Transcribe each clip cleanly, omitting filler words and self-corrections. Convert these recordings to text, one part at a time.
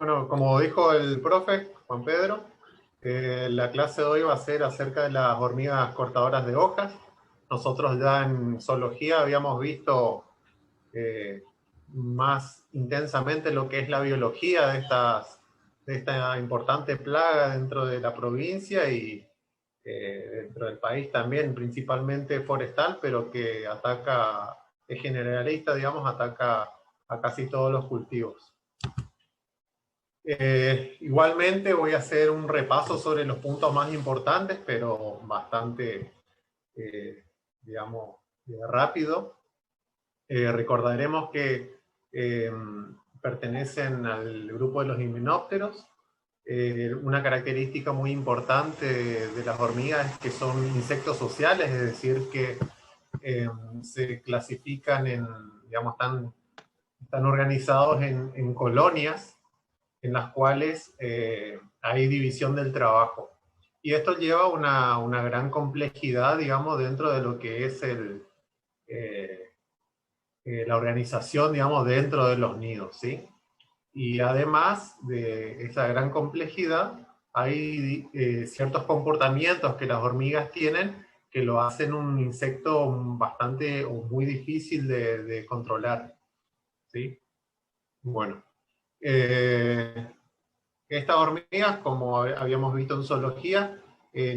Bueno, como dijo el profe Juan Pedro, la clase de hoy va a ser acerca de las hormigas cortadoras de hojas. Nosotros ya en zoología habíamos visto eh, más intensamente lo que es la biología de esta importante plaga dentro de la provincia y dentro del país también, principalmente forestal, pero que ataca, es generalista, digamos, ataca a casi todos los cultivos. Igualmente voy a hacer un repaso sobre los puntos más importantes, pero bastante, eh, digamos, rápido. Recordaremos que eh, pertenecen al grupo de los himenópteros. Una característica muy importante de las hormigas es que son insectos sociales, es decir, que se clasifican en, digamos, están organizados en colonias en las cuales hay división del trabajo. Y esto lleva una gran complejidad, digamos, dentro de lo que es la organización, digamos, dentro de los nidos, ¿sí? Y además de esa gran complejidad, hay ciertos comportamientos que las hormigas tienen que lo hacen un insecto bastante o muy difícil de controlar, ¿sí? Bueno, estas hormigas, como habíamos visto en zoología,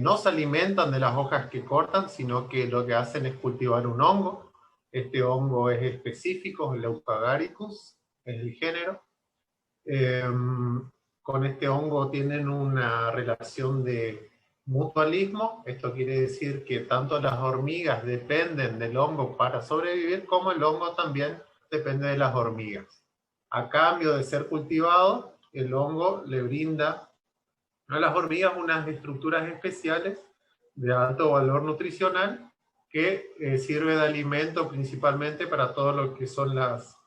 no se alimentan de las hojas que cortan, sino que lo que hacen es cultivar un hongo. Este hongo es específico, el Leucagaricus, es el género. Eh, con este hongo tienen una relación de mutualismo. Esto quiere decir que tanto las hormigas dependen del hongo para sobrevivir, como el hongo también depende de las hormigas. A cambio de ser cultivado, el hongo le brinda a las hormigas unas estructuras especiales de alto valor nutricional que sirve de alimento principalmente para todo lo que son las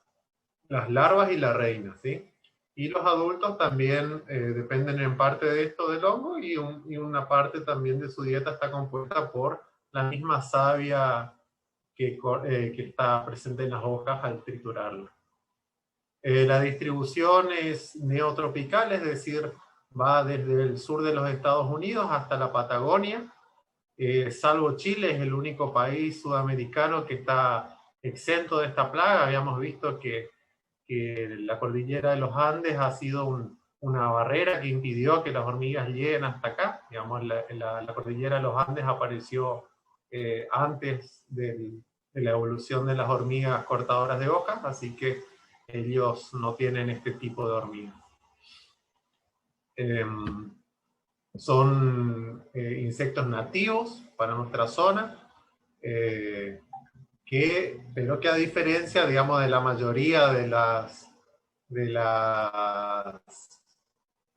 larvas y la reina, ¿sí? Y los adultos también dependen en parte de esto del hongo y una parte también de su dieta está compuesta por la misma savia que está presente en las hojas al triturarlo. La distribución es neotropical, es decir, va desde el sur de los Estados Unidos hasta la Patagonia. Salvo Chile, es el único país sudamericano que está exento de esta plaga. Habíamos visto que la cordillera de los Andes ha sido una barrera que impidió que las hormigas lleguen hasta acá. Digamos, la cordillera de los Andes apareció antes de la evolución de las hormigas cortadoras de hojas, así que ellos no tienen este tipo de hormigas. Son insectos nativos para nuestra zona, pero que a diferencia, digamos, de la mayoría de las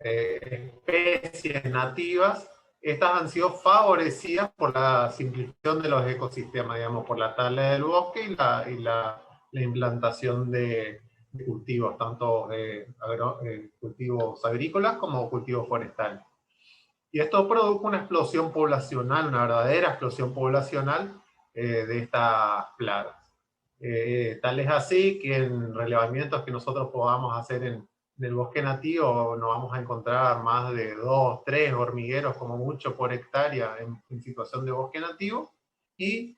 especies nativas, estas han sido favorecidas por la simplificación de los ecosistemas, digamos, por la tala del bosque y la implantación de cultivos, tanto cultivos agrícolas como cultivos forestales. Y esto produjo una explosión poblacional, una verdadera explosión poblacional de estas plagas. Tal es así que en relevamientos que nosotros podamos hacer en el bosque nativo no vamos a encontrar más de 2, 3 hormigueros como mucho por hectárea en situación de bosque nativo. Y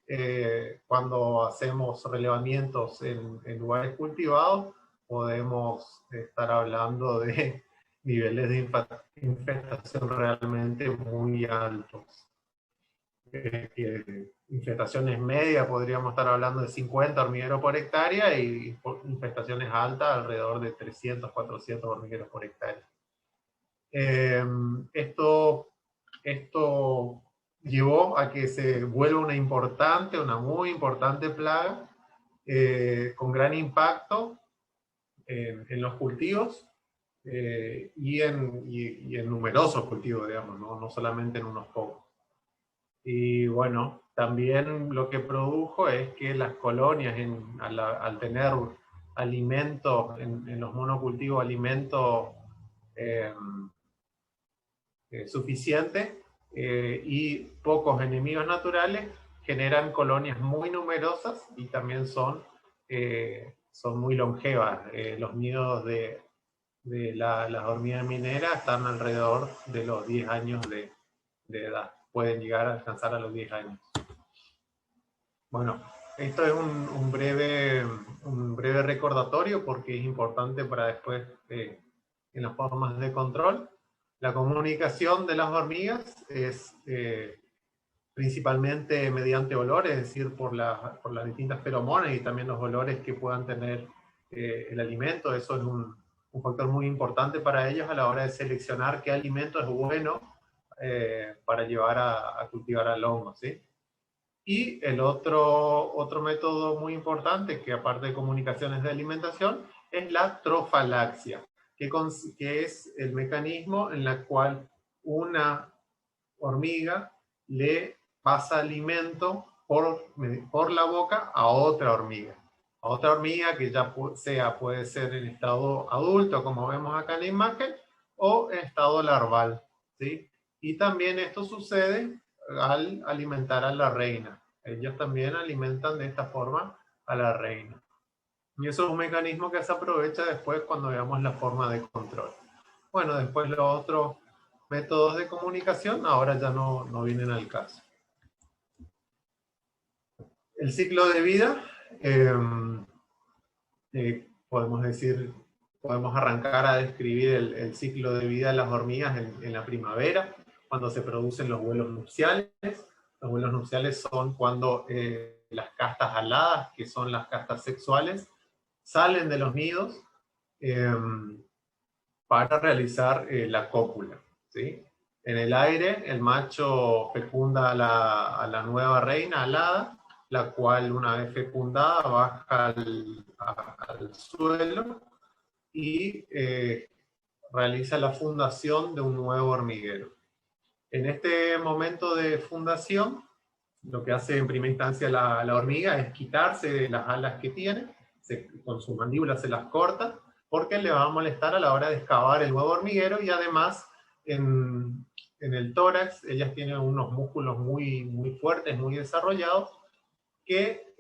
cuando hacemos relevamientos en lugares cultivados, podemos estar hablando de niveles de infestación realmente muy altos. Infestaciones medias podríamos estar hablando de 50 hormigueros por hectárea y infestaciones altas alrededor de 300, 400 hormigueros por hectárea. Esto llevó a que se vuelva una muy importante plaga con gran impacto en los cultivos y en numerosos cultivos, digamos, no solamente en unos pocos. Y bueno, también lo que produjo es que las colonias, al tener alimentos, en los monocultivos, alimentos eh, suficientes y pocos enemigos naturales, generan colonias muy numerosas y también son muy longevas. Los nidos las hormigas mineras están alrededor de los 10 años de edad. Pueden llegar a alcanzar a los 10 años. Bueno, esto es un breve recordatorio porque es importante para después en las formas de control. La comunicación de las hormigas es principalmente mediante olores, es decir, por las distintas feromonas y también los olores que puedan tener el alimento. Eso es un factor muy importante para ellos a la hora de seleccionar qué alimento es bueno para llevar a cultivar al hongo, ¿sí? Y el otro método muy importante, que aparte de comunicaciones de alimentación, es la trofalaxia, que es el mecanismo en el cual una hormiga le pasa alimento por la boca a otra hormiga. A otra hormiga que ya puede ser en estado adulto, como vemos acá en la imagen, o en estado larval, ¿sí? Y también esto sucede al alimentar a la reina. Ellos también alimentan de esta forma a la reina. Y eso es un mecanismo que se aprovecha después cuando veamos la forma de control. Bueno, después los otros métodos de comunicación ahora ya no vienen al caso. El ciclo de vida, podemos arrancar a describir el ciclo de vida de las hormigas en la primavera, cuando se producen los vuelos nupciales. Los vuelos nupciales son cuando las castas aladas, que son las castas sexuales, salen de los nidos para realizar la cópula, ¿sí? En el aire, el macho fecunda a la nueva reina alada, la cual una vez fecundada baja al suelo y realiza la fundación de un nuevo hormiguero. En este momento de fundación, lo que hace en primera instancia la hormiga es quitarse las alas que tiene, con su mandíbula se las corta, porque le va a molestar a la hora de excavar el nuevo hormiguero, y además en el tórax ellas tienen unos músculos muy fuertes, muy desarrollados, que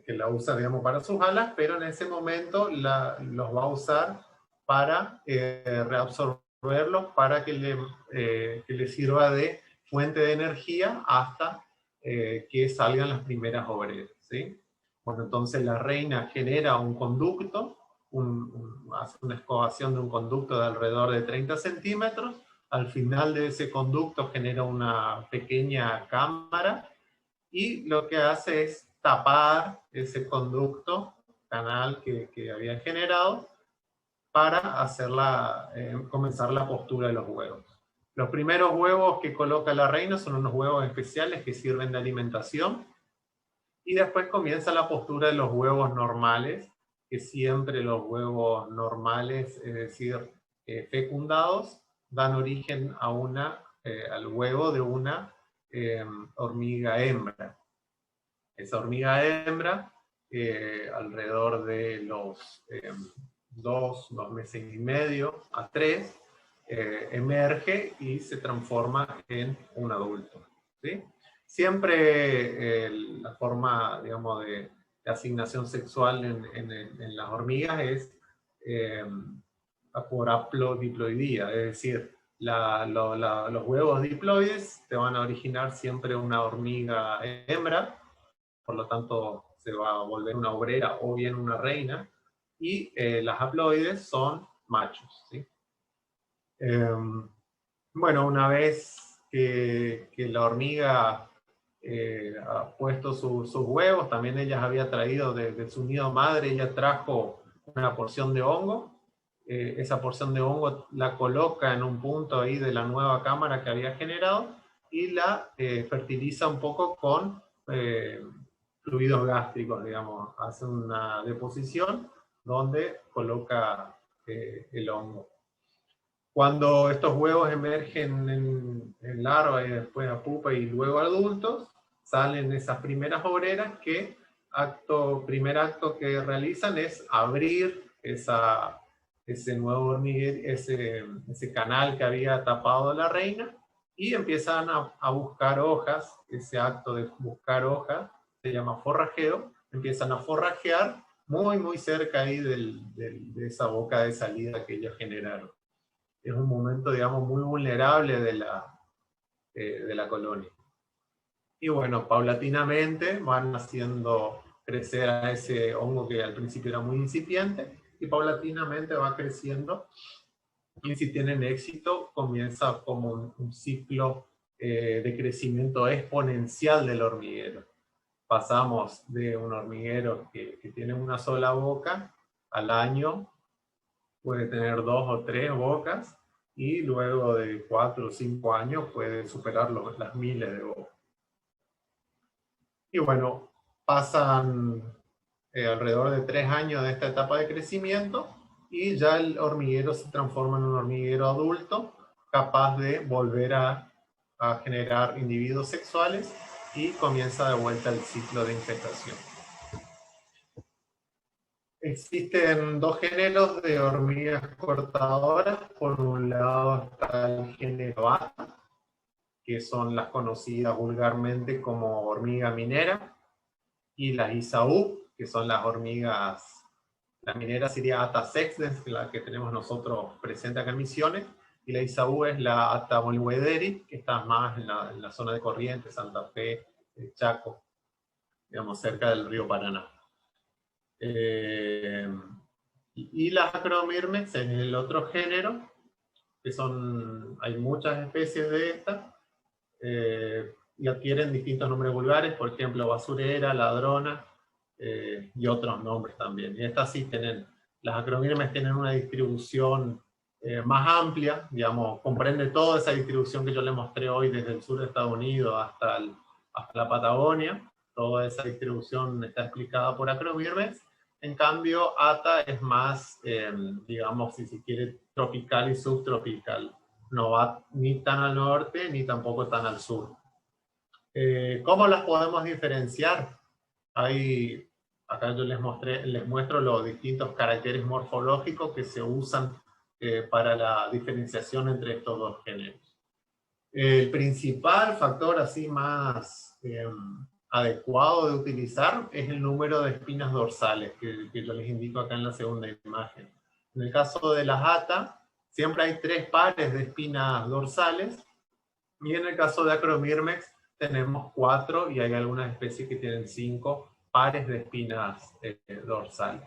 la usa, digamos, para sus alas, pero en ese momento los va a usar para reabsorberlos, para que le sirva de fuente de energía hasta que salgan las primeras obreras, ¿sí? Bueno, entonces la reina genera un conducto, hace una excavación de un conducto de alrededor de 30 centímetros, al final de ese conducto genera una pequeña cámara, y lo que hace es tapar ese conducto, canal que había generado, para comenzar la postura de los huevos. Los primeros huevos que coloca la reina son unos huevos especiales que sirven de alimentación, y después comienza la postura de los huevos normales, que siempre los huevos normales, es decir, fecundados, dan origen al huevo de una hormiga hembra. Esa hormiga hembra, alrededor de los 2 meses y medio a 3, emerge y se transforma en un adulto, ¿sí? Siempre la forma, digamos, de asignación sexual en las hormigas es por haplodiploidía, es decir, los huevos diploides te van a originar siempre una hormiga hembra, por lo tanto se va a volver una obrera o bien una reina, y las haploides son machos, ¿sí? Bueno, una vez que la hormiga ha puesto sus huevos, también ella había traído de su nido madre, ella trajo una porción de hongo. Esa porción de hongo la coloca en un punto ahí de la nueva cámara que había generado, y la fertiliza un poco con fluidos gástricos, digamos. Hace una deposición donde coloca el hongo. Cuando estos huevos emergen en larva y después a pupa y luego adultos, salen esas primeras obreras que primer acto que realizan es abrir ese nuevo hormiguero, ese canal que había tapado la reina, y empiezan a buscar hojas. Ese acto de buscar hojas se llama forrajeo. Empiezan a forrajear muy cerca ahí de esa boca de salida que ellos generaron. Es un momento, digamos, muy vulnerable de la colonia. Y bueno, paulatinamente van haciendo crecer a ese hongo que al principio era muy incipiente, y paulatinamente va creciendo, y si tienen éxito, comienza como un ciclo de crecimiento exponencial del hormiguero. Pasamos de un hormiguero que tiene una sola boca, al año puede tener 2 o 3 bocas, y luego de 4 o 5 años puede superar las miles de bocas. Y bueno, pasan alrededor de 3 años de esta etapa de crecimiento, y ya el hormiguero se transforma en un hormiguero adulto, capaz de volver a generar individuos sexuales, y comienza de vuelta el ciclo de infestación. Existen 2 géneros de hormigas cortadoras. Por un lado está el género A, que son las conocidas vulgarmente como hormiga minera, y las Isaú, que son las hormigas, la minera sería Atta sexdens, la que tenemos nosotros presente acá en Misiones, y la Isaú es la Atta molluederi, que está más en la zona de Corrientes, Santa Fe, Chaco, digamos cerca del río Paraná. Y las Acromirmex es el otro género, que hay muchas especies de estas, y adquieren distintos nombres vulgares, por ejemplo, basurera, ladrona, y otros nombres también. Y estas sí las Acromirmex tienen una distribución más amplia, digamos, comprende toda esa distribución que yo les mostré hoy, desde el sur de Estados Unidos hasta la Patagonia. Toda esa distribución está explicada por Acromirmex. En cambio, ATA es más, digamos, si se quiere, tropical y subtropical. No va ni tan al norte ni tampoco tan al sur. ¿Cómo las podemos diferenciar? Acá yo les muestro los distintos caracteres morfológicos que se usan para la diferenciación entre estos 2 géneros. El principal factor así más adecuado de utilizar es el número de espinas dorsales, que yo les indico acá en la segunda imagen. En el caso de las ATA, siempre hay 3 pares de espinas dorsales, y en el caso de Acromirmex tenemos 4, y hay algunas especies que tienen 5 pares de espinas dorsales.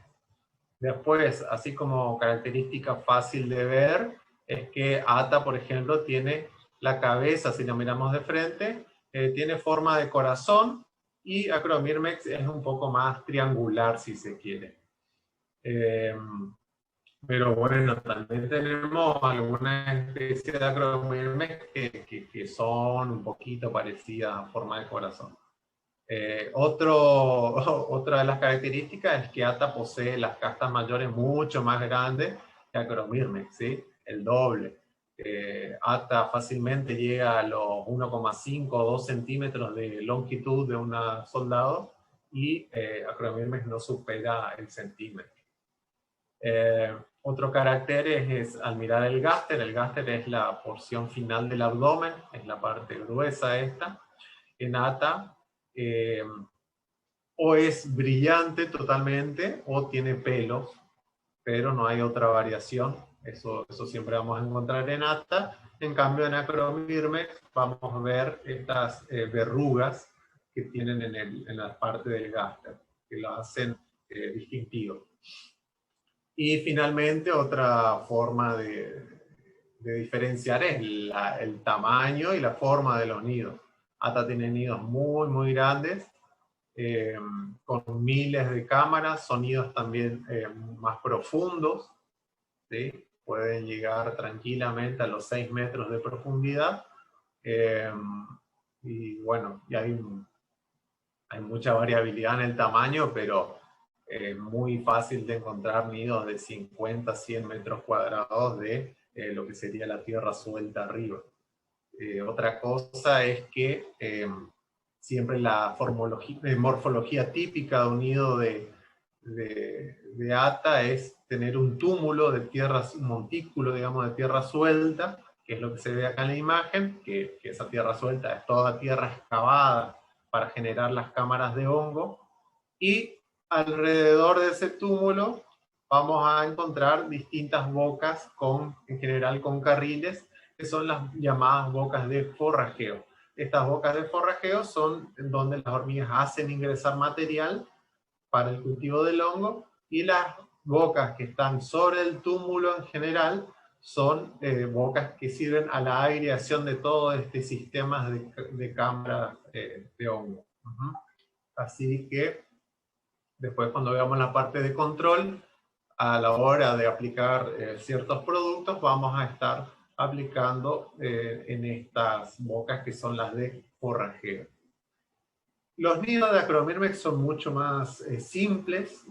Después, así como característica fácil de ver, es que ATA, por ejemplo, tiene la cabeza, si la miramos de frente, tiene forma de corazón, y Acromirmex es un poco más triangular, si se quiere. Pero bueno, también tenemos algunas especies de Acromirmex que son un poquito parecidas a forma de corazón. Otra de las características es que ATA posee las castas mayores mucho más grandes que Acromirmex, ¿sí? El doble. ATA fácilmente llega a los 1,5 o 2 centímetros de longitud de un soldado, y Acromirmex no supera el centímetro. Otro carácter es al mirar el gáster. El gáster es la porción final del abdomen, es la parte gruesa esta. En ATA, o es brillante totalmente, o tiene pelos, pero no hay otra variación. Eso siempre vamos a encontrar en ATA. En cambio, en Acromirmex vamos a ver estas verrugas que tienen en la parte del gáster, que lo hacen distintivo. Y finalmente, otra forma de diferenciar es el tamaño y la forma de los nidos. ATA tiene nidos muy grandes, con miles de cámaras, sonidos también más profundos, ¿sí? Pueden llegar tranquilamente a los 6 metros de profundidad, y bueno, y hay mucha variabilidad en el tamaño, pero muy fácil de encontrar nidos de 50, 100 metros cuadrados de lo que sería la tierra suelta arriba. Otra cosa es que siempre la morfología típica de un nido de ATA es tener un túmulo de tierra, un montículo, digamos, de tierra suelta, que es lo que se ve acá en la imagen, que esa tierra suelta es toda tierra excavada para generar las cámaras de hongo, y Alrededor de ese túmulo vamos a encontrar distintas bocas en general con carriles, que son las llamadas bocas de forrajeo. Estas bocas de forrajeo son donde las hormigas hacen ingresar material para el cultivo del hongo, y las bocas que están sobre el túmulo en general son bocas que sirven a la aireación de todo este sistema de cámaras de hongo. Así que después, cuando veamos la parte de control, a la hora de aplicar ciertos productos, vamos a estar aplicando en estas bocas que son las de forrajeo. Los nidos de Acromyrmex son mucho más simples,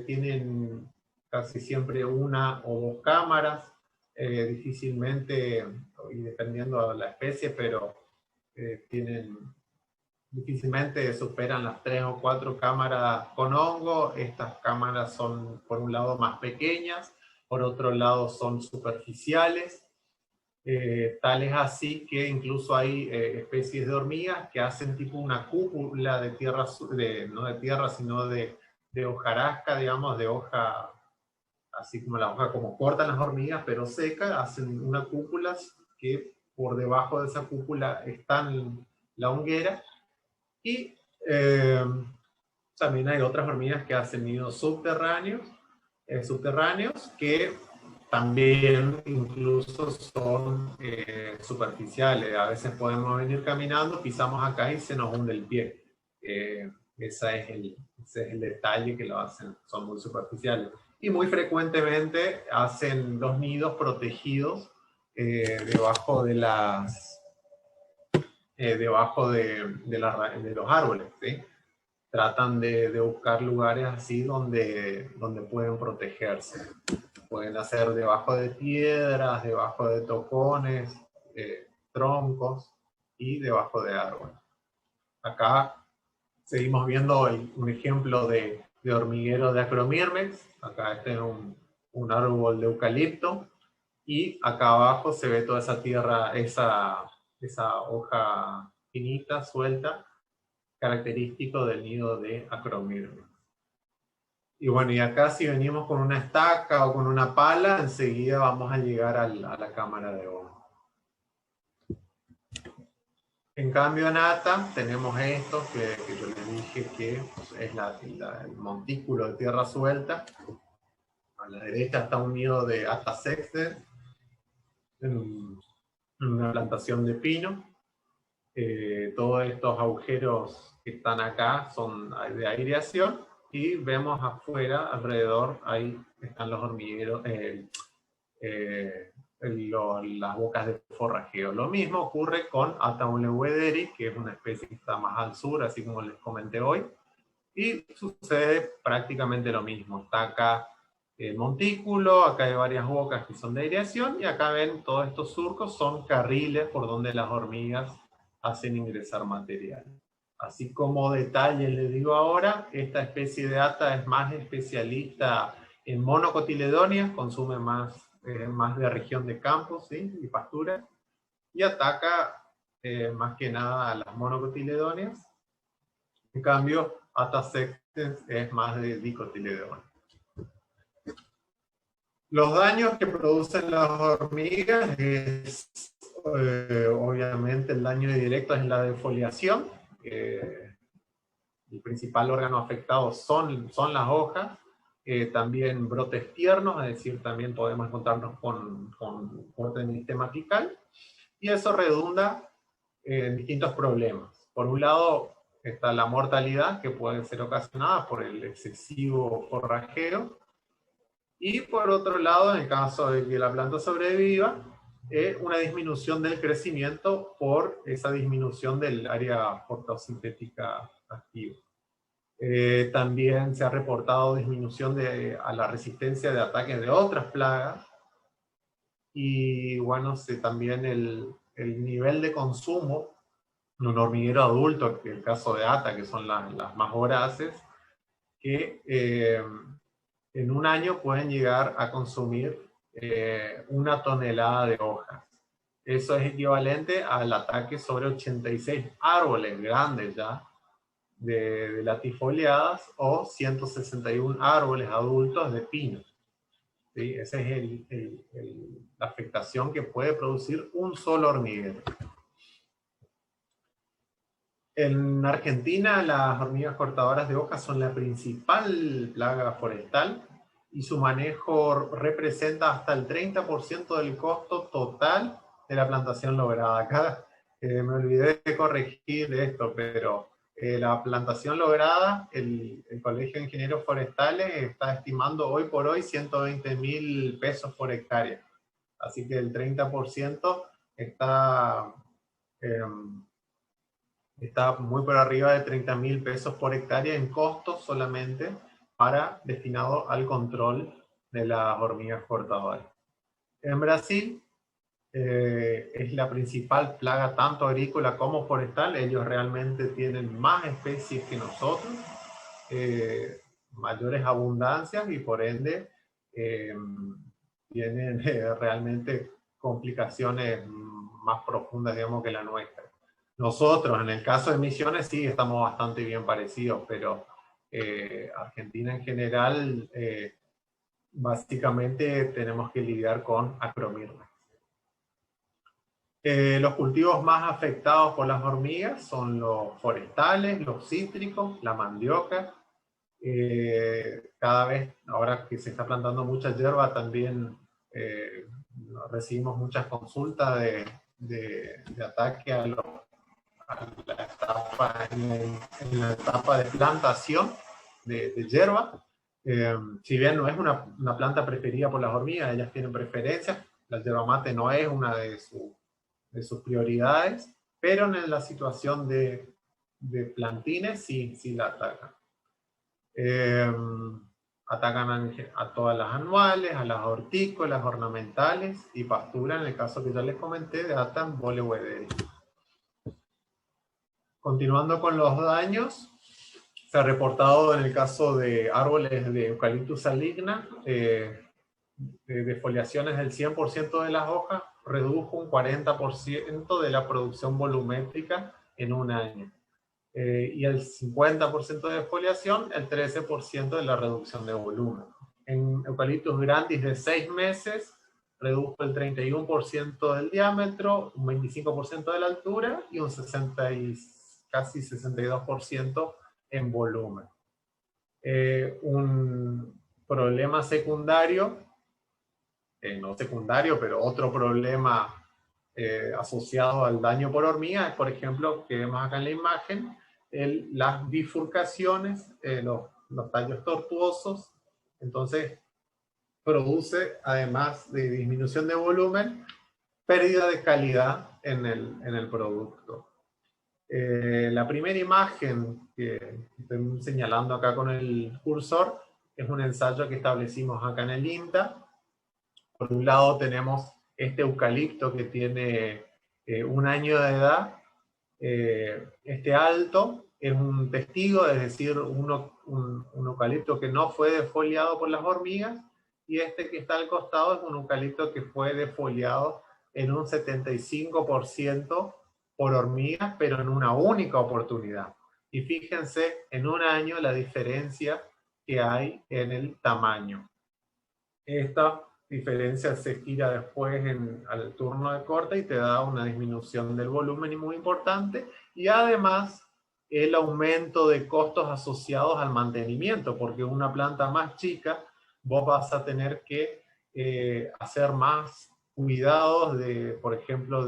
tienen casi siempre una o dos cámaras, difícilmente, y dependiendo de la especie, pero difícilmente superan las 3 o 4 cámaras con hongo. Estas cámaras son, por un lado, más pequeñas, por otro lado son superficiales. Tal es así que incluso hay especies de hormigas que hacen tipo una cúpula de tierra, no de tierra, sino de hojarasca, digamos, de hoja, así como la hoja como cortan las hormigas, pero seca, hacen una cúpula que por debajo de esa cúpula está la honguera. Y también hay otras hormigas que hacen nidos subterráneos que también incluso son superficiales. A veces podemos venir caminando, pisamos acá y se nos hunde el pie. Ese es el detalle, que lo hacen, son muy superficiales. Y muy frecuentemente hacen los nidos protegidos debajo de los árboles, ¿sí? Tratan de buscar lugares así donde pueden protegerse. Pueden hacer debajo de piedras, debajo de tocones, troncos y debajo de árboles. Acá seguimos viendo un ejemplo de hormiguero de Acromyrmex. Acá este es un árbol de eucalipto, y acá abajo se ve toda esa tierra, esa hoja finita, suelta, característico del nido de Acromyrmex. Y bueno, y acá si venimos con una estaca o con una pala, enseguida vamos a llegar a la cámara de hongo. En cambio en ATA tenemos esto que yo les dije que es el montículo de tierra suelta. A la derecha está un nido de ATA sexter en una plantación de pino. Todos estos agujeros que están acá son de aireación, y vemos afuera, alrededor, ahí están los hormigueros, las bocas de forrajeo. Lo mismo ocurre con Ataulewederi, que es una especie que está más al sur, así como les comenté hoy, y sucede prácticamente lo mismo. Está acá el montículo, acá hay varias bocas que son de aireación, y acá ven todos estos surcos, son carriles por donde las hormigas hacen ingresar material. Así como detalle les digo ahora, esta especie de ata es más especialista en monocotiledonias, consume más de región de campos, ¿sí? Y pasturas, y ataca más que nada a las monocotiledonias. En cambio, Ata sextens es más de dicotiledonias. Los daños que producen las hormigas es, obviamente, el daño directo es la defoliación. El principal órgano afectado son las hojas. También brotes tiernos, es decir, también podemos encontrarnos con corte en el sistema apical. Y eso redunda en distintos problemas. Por un lado está la mortalidad, que puede ser ocasionada por el excesivo forrajeo. Y por otro lado, en el caso de que la planta sobreviva, una disminución del crecimiento por esa disminución del área fotosintética activa. También se ha reportado disminución a la resistencia de ataques de otras plagas. Y bueno, también el nivel de consumo de un hormiguero adulto, que es el caso de ATA, que son las más voraces, que en un año pueden llegar a consumir 1 tonelada de hojas. Eso es equivalente al ataque sobre 86 árboles grandes ya de latifoliadas o 161 árboles adultos de pino. ¿Sí? Esa es la afectación que puede producir un solo hormiguero. En Argentina, las hormigas cortadoras de hojas son la principal plaga forestal y su manejo representa hasta el 30% del costo total de la plantación lograda. Acá me olvidé de corregir esto, pero la plantación lograda, el Colegio de Ingenieros Forestales está estimando hoy por hoy 120.000 pesos por hectárea. Así que el 30% está... está muy por arriba de 30.000 pesos por hectárea en costos solamente destinado al control de las hormigas cortadoras. En Brasil es la principal plaga tanto agrícola como forestal. Ellos realmente tienen más especies que nosotros, mayores abundancias y por ende tienen realmente complicaciones más profundas, digamos, que la nuestra. Nosotros, en el caso de Misiones, sí estamos bastante bien parecidos, pero Argentina en general, básicamente tenemos que lidiar con acromirnas. Los cultivos más afectados por las hormigas son los forestales, los cítricos, la mandioca. Cada vez, ahora que se está plantando mucha hierba, también recibimos muchas consultas de ataque a en la etapa de plantación de hierba. Si bien no es una planta preferida por las hormigas, ellas tienen preferencias, la yerba mate no es una de sus prioridades, pero en la situación de plantines sí la atacan. Atacan a todas las anuales, a las hortícolas, ornamentales y pastura, en el caso que ya les comenté, de Atam bolewederi. Continuando con los daños, se ha reportado en el caso de árboles de Eucalyptus saligna, defoliaciones del 100% de las hojas, redujo un 40% de la producción volumétrica en un año. Y el 50% de defoliación, el 13% de la reducción de volumen. En Eucalyptus grandis de 6 meses, redujo el 31% del diámetro, un 25% de la altura y un casi 62% en volumen. Un problema secundario, no secundario, pero otro problema asociado al daño por hormiga es, por ejemplo, que vemos acá en la imagen, las bifurcaciones, los tallos tortuosos. Entonces produce, además de disminución de volumen, pérdida de calidad en el producto. La primera imagen que estoy señalando acá con el cursor es un ensayo que establecimos acá en el INTA. Por un lado tenemos este eucalipto que tiene 1 año de edad. Este alto es un testigo, es decir, un eucalipto que no fue defoliado por las hormigas, y este que está al costado es un eucalipto que fue defoliado en un 75% por hormigas, pero en una única oportunidad. Y fíjense en un año la diferencia que hay en el tamaño. Esta diferencia se gira después al turno de corte y te da una disminución del volumen muy importante, y además el aumento de costos asociados al mantenimiento, porque una planta más chica vos vas a tener que hacer más cuidados por ejemplo,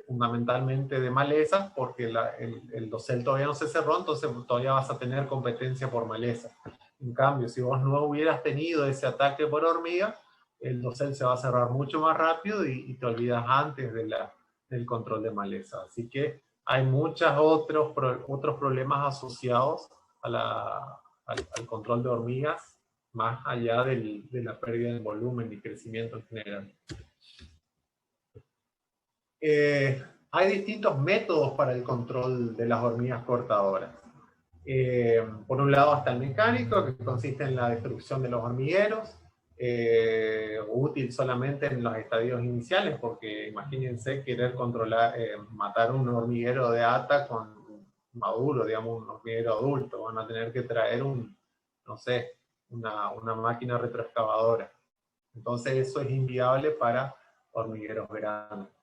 fundamentalmente de malezas, porque el dosel todavía no se cerró, entonces todavía vas a tener competencia por maleza. En cambio, si vos no hubieras tenido ese ataque por hormiga, el dosel se va a cerrar mucho más rápido y te olvidas antes del control de maleza. Así que hay muchos otros problemas asociados al control de hormigas, más allá de la pérdida de volumen y crecimiento en general. Hay distintos métodos para el control de las hormigas cortadoras. Por un lado está el mecánico, que consiste en la destrucción de los hormigueros, útil solamente en los estadios iniciales, porque imagínense querer matar un hormiguero de ATA maduro, digamos, un hormiguero adulto. Van a tener que traer no sé, una máquina retroexcavadora. Entonces eso es inviable para hormigueros grandes.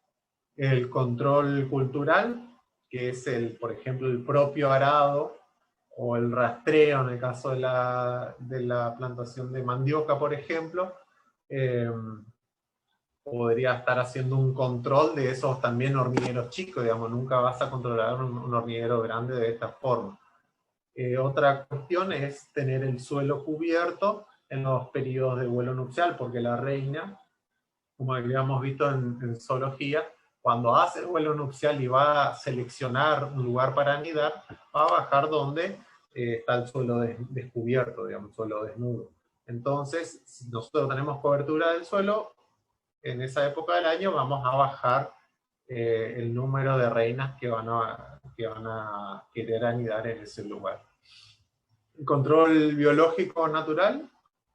El control cultural, que es por ejemplo, el propio arado o el rastreo en el caso de la plantación de mandioca, por ejemplo, podría estar haciendo un control de esos también hormigueros chicos, digamos, nunca vas a controlar un hormiguero grande de esta forma. Otra cuestión es tener el suelo cubierto en los periodos de vuelo nupcial, porque la reina, como habíamos visto en zoología, cuando hace el vuelo nupcial y va a seleccionar un lugar para anidar, va a bajar donde está el suelo descubierto, digamos, suelo desnudo. Entonces, si nosotros tenemos cobertura del suelo, en esa época del año vamos a bajar el número de reinas que van a querer anidar en ese lugar. El control biológico natural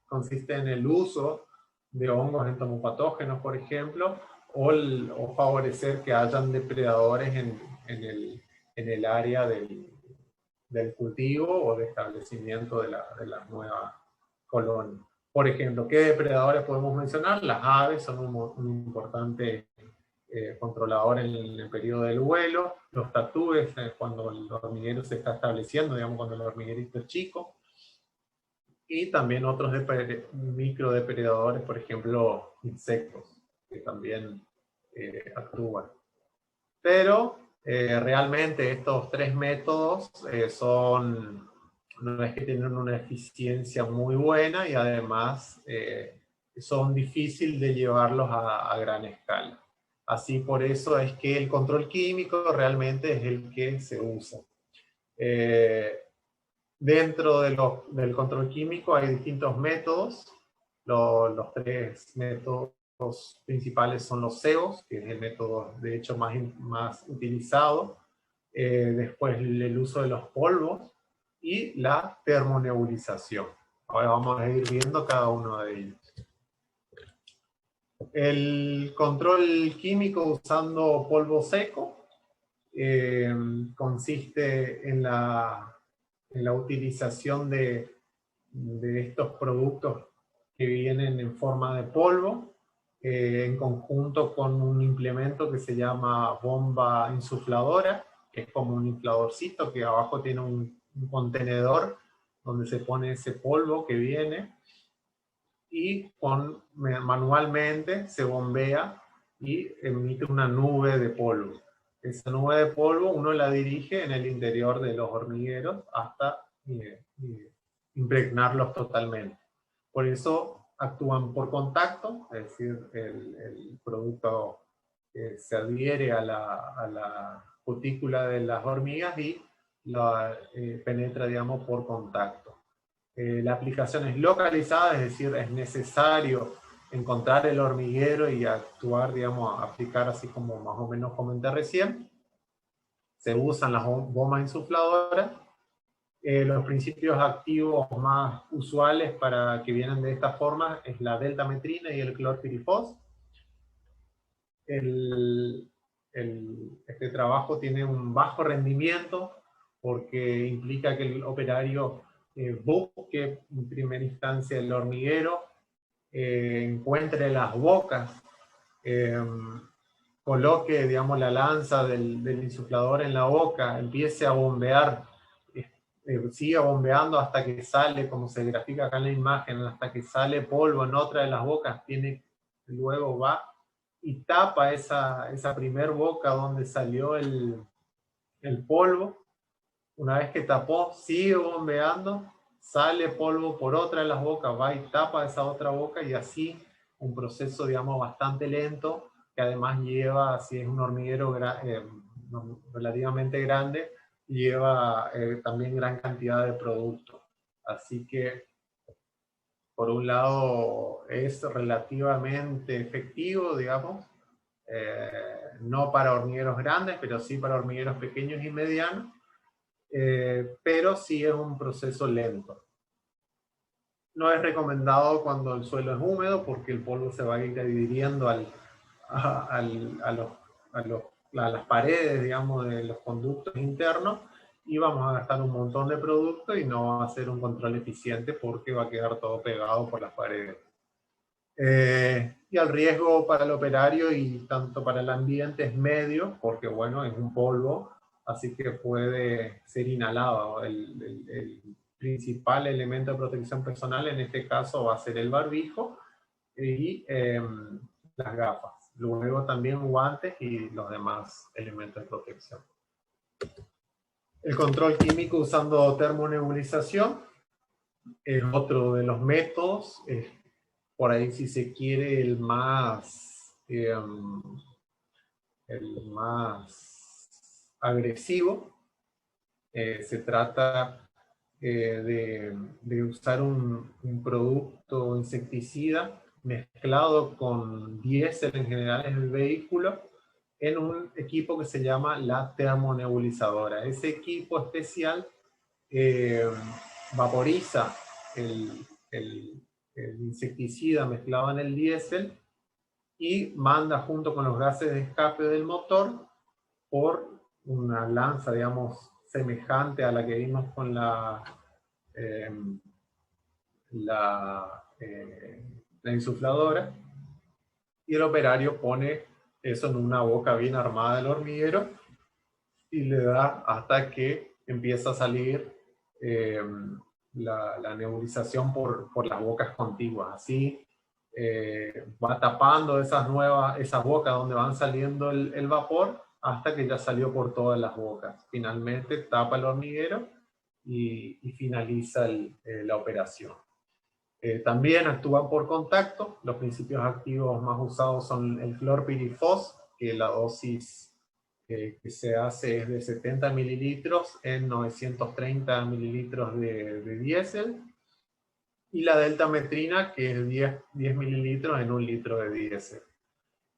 consiste en el uso de hongos entomopatógenos, por ejemplo, o favorecer que hayan depredadores en el área del cultivo o de establecimiento de la nueva colonia. Por ejemplo, ¿qué depredadores podemos mencionar? Las aves son un importante controlador en el periodo del vuelo, los tatúes cuando el hormiguero se está estableciendo, digamos cuando el hormiguerito es chico, y también otros microdepredadores, por ejemplo, insectos, que también actúan. Pero realmente estos tres métodos no es que tienen una eficiencia muy buena y además son difíciles de llevarlos a gran escala. Así por eso es que el control químico realmente es el que se usa. Dentro del control químico hay distintos métodos. Los tres métodos principales son los CEOs, que es el método de hecho más utilizado. Después el uso de los polvos y la termonebulización. Ahora vamos a ir viendo cada uno de ellos. El control químico usando polvo seco consiste en la utilización de estos productos que vienen en forma de polvo, en conjunto con un implemento que se llama bomba insufladora, que es como un infladorcito que abajo tiene un contenedor donde se pone ese polvo que viene, y manualmente se bombea y emite una nube de polvo. Esa nube de polvo uno la dirige en el interior de los hormigueros hasta impregnarlos totalmente. Por eso actúan por contacto, es decir, el producto se adhiere a la cutícula de las hormigas y penetra, digamos, por contacto. La aplicación es localizada, es decir, es necesario encontrar el hormiguero y actuar, digamos, aplicar así como más o menos comenté recién. Se usan las bombas insufladoras. Los principios activos más usuales para que vienen de esta forma es la deltametrina y el clorpirifos. Este trabajo tiene un bajo rendimiento porque implica que el operario busque en primera instancia el hormiguero, encuentre las bocas, coloque, digamos, la lanza del insuflador en la boca, empiece a bombear, siga bombeando hasta que sale, como se grafica acá en la imagen, hasta que sale polvo en otra de las bocas, luego va y tapa esa primer boca donde salió el polvo. Una vez que tapó, sigue bombeando, sale polvo por otra de las bocas, va y tapa esa otra boca, y así un proceso, digamos, bastante lento, que además lleva, si es un hormiguero relativamente grande, lleva también gran cantidad de producto. Así que, por un lado, es relativamente efectivo, digamos, no para hormigueros grandes, pero sí para hormigueros pequeños y medianos, pero sí es un proceso lento. No es recomendado cuando el suelo es húmedo porque el polvo se va a ir adhiriendo a las paredes, digamos, de los conductos internos, y vamos a gastar un montón de producto y no va a ser un control eficiente porque va a quedar todo pegado por las paredes. Y el riesgo para el operario y tanto para el ambiente es medio, porque bueno, es un polvo, así que puede ser inhalado. El principal elemento de protección personal en este caso va a ser el barbijo y las gafas. Luego también guantes y los demás elementos de protección. El control químico usando termonebulización es otro de los métodos. Por ahí, si se quiere, el más agresivo. Se trata de usar un producto insecticida mezclado con diésel en general en el vehículo en un equipo que se llama la termonebulizadora. Ese equipo especial vaporiza el insecticida mezclado en el diésel y manda junto con los gases de escape del motor por una lanza, digamos, semejante a la que vimos con la insufladora, y el operario pone eso en una boca bien armada del hormiguero y le da hasta que empieza a salir la nebulización por las bocas contiguas. Así va tapando esas bocas donde van saliendo el vapor hasta que ya salió por todas las bocas. Finalmente tapa el hormiguero y finaliza la operación. También actúan por contacto. Los principios activos más usados son el clorpirifos, que la dosis que se hace es de 70 mililitros en 930 mililitros de diésel, y la deltametrina, que es 10 mililitros en 1 litro de diésel.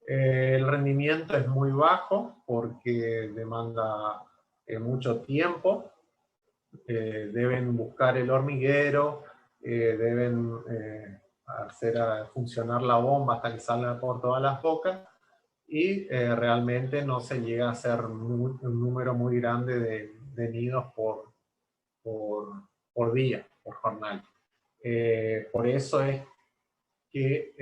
El rendimiento es muy bajo porque demanda mucho tiempo. Deben buscar el hormiguero, deben hacer funcionar la bomba hasta que salga por todas las bocas, y realmente no se llega a hacer un número muy grande de nidos por día, por jornal. Por eso es que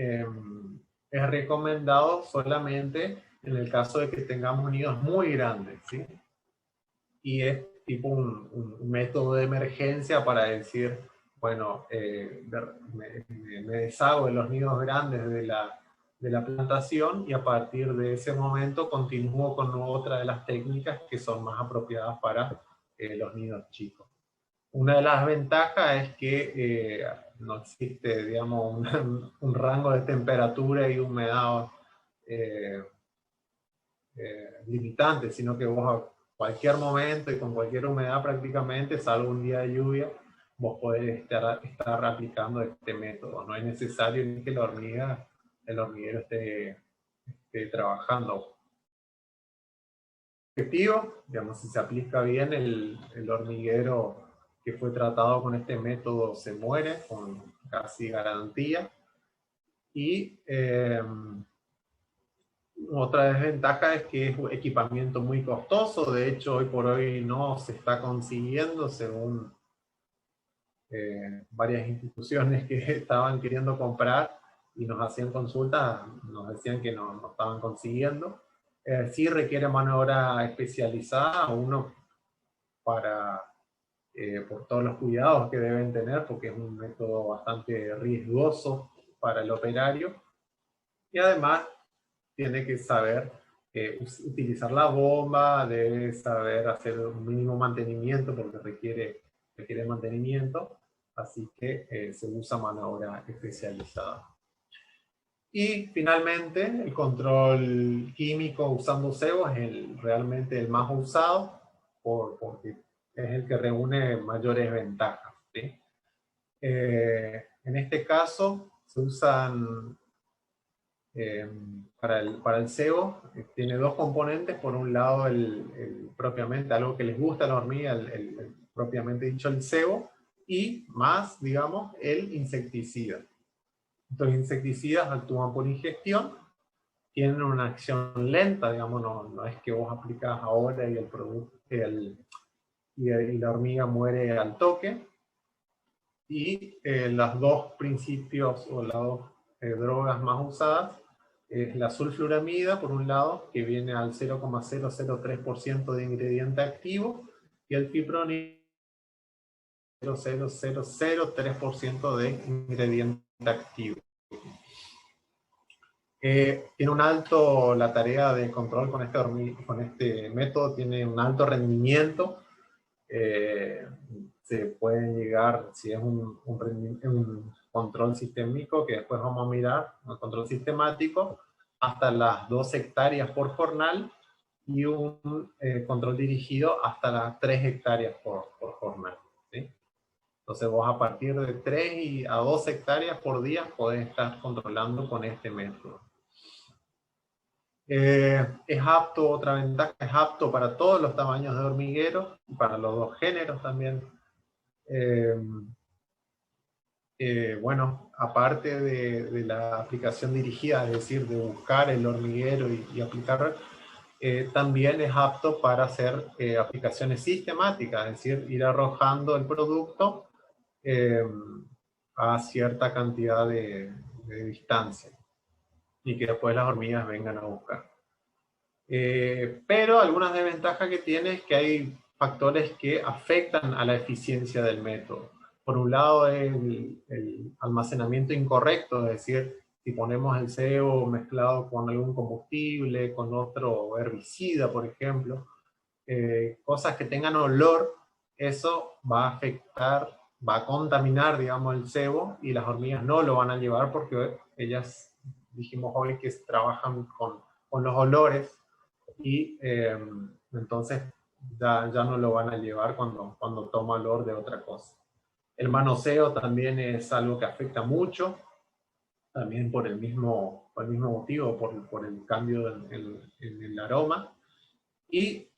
es recomendado solamente en el caso de que tengamos nidos muy grandes, ¿sí? Y es tipo un método de emergencia para decir, bueno, me deshago de los nidos grandes de la plantación y a partir de ese momento continúo con otra de las técnicas que son más apropiadas para los nidos chicos. Una de las ventajas es que no existe, digamos, un rango de temperatura y humedad limitante, sino que vos a cualquier momento y con cualquier humedad prácticamente, salvo un día de lluvia, vos podés estar aplicando este método. No es necesario ni que el hormiguero esté trabajando. Objetivo, digamos, si se aplica bien, el hormiguero que fue tratado con este método se muere con casi garantía. Y otra desventaja es que es un equipamiento muy costoso. De hecho, hoy por hoy no se está consiguiendo, según varias instituciones que estaban queriendo comprar y nos hacían consultas, nos decían que no estaban consiguiendo. Sí requiere mano de obra especializada, uno por todos los cuidados que deben tener, porque es un método bastante riesgoso para el operario, y además tiene que saber utilizar la bomba, debe saber hacer un mínimo mantenimiento porque requiere mantenimiento, así que se usa mano de obra especializada. Y finalmente, el control químico usando cebo es realmente el más usado porque es el que reúne mayores ventajas, ¿sí? En este caso se usan para el cebo, tiene dos componentes. Por un lado, propiamente algo que les gusta a la hormiga, el propiamente dicho el cebo, y más, digamos, el insecticida. Estos insecticidas actúan por ingestión, tienen una acción lenta, digamos, no es que vos aplicás ahora y y la hormiga muere al toque. Y las dos principios o las dos drogas más usadas es la sulfuramida, por un lado, que viene al 0,003% de ingrediente activo, y el fipronil 0,0003% de ingrediente activo. Tiene un alto, la tarea de control con este método tiene un alto rendimiento. Se pueden llegar, si es un control sistémico, que después vamos a mirar, un control sistemático, hasta las 2 hectáreas por jornal, y un control dirigido hasta las 3 hectáreas por jornal, ¿sí? Entonces vos a partir de 3 a 2 hectáreas por día podés estar controlando con este método. Es apto, otra ventaja, es apto para todos los tamaños de hormigueros, para los dos géneros también. Bueno, aparte de la aplicación dirigida, es decir, de buscar el hormiguero y aplicar, también es apto para hacer aplicaciones sistemáticas, es decir, ir arrojando el producto a cierta cantidad de distancia y que después las hormigas vengan a buscar. Pero algunas desventajas que tiene es que hay factores que afectan a la eficiencia del método. Por un lado, el almacenamiento incorrecto, es decir, si ponemos el cebo mezclado con algún combustible, con otro herbicida, por ejemplo, cosas que tengan olor, eso va a afectar, va a contaminar, digamos, el cebo, y las hormigas no lo van a llevar porque ellas, dijimos hoy, que trabajan con los olores, y entonces ya no lo van a llevar cuando toma olor de otra cosa. El manoseo también es algo que afecta mucho, también por el mismo motivo, por el cambio en el aroma. Y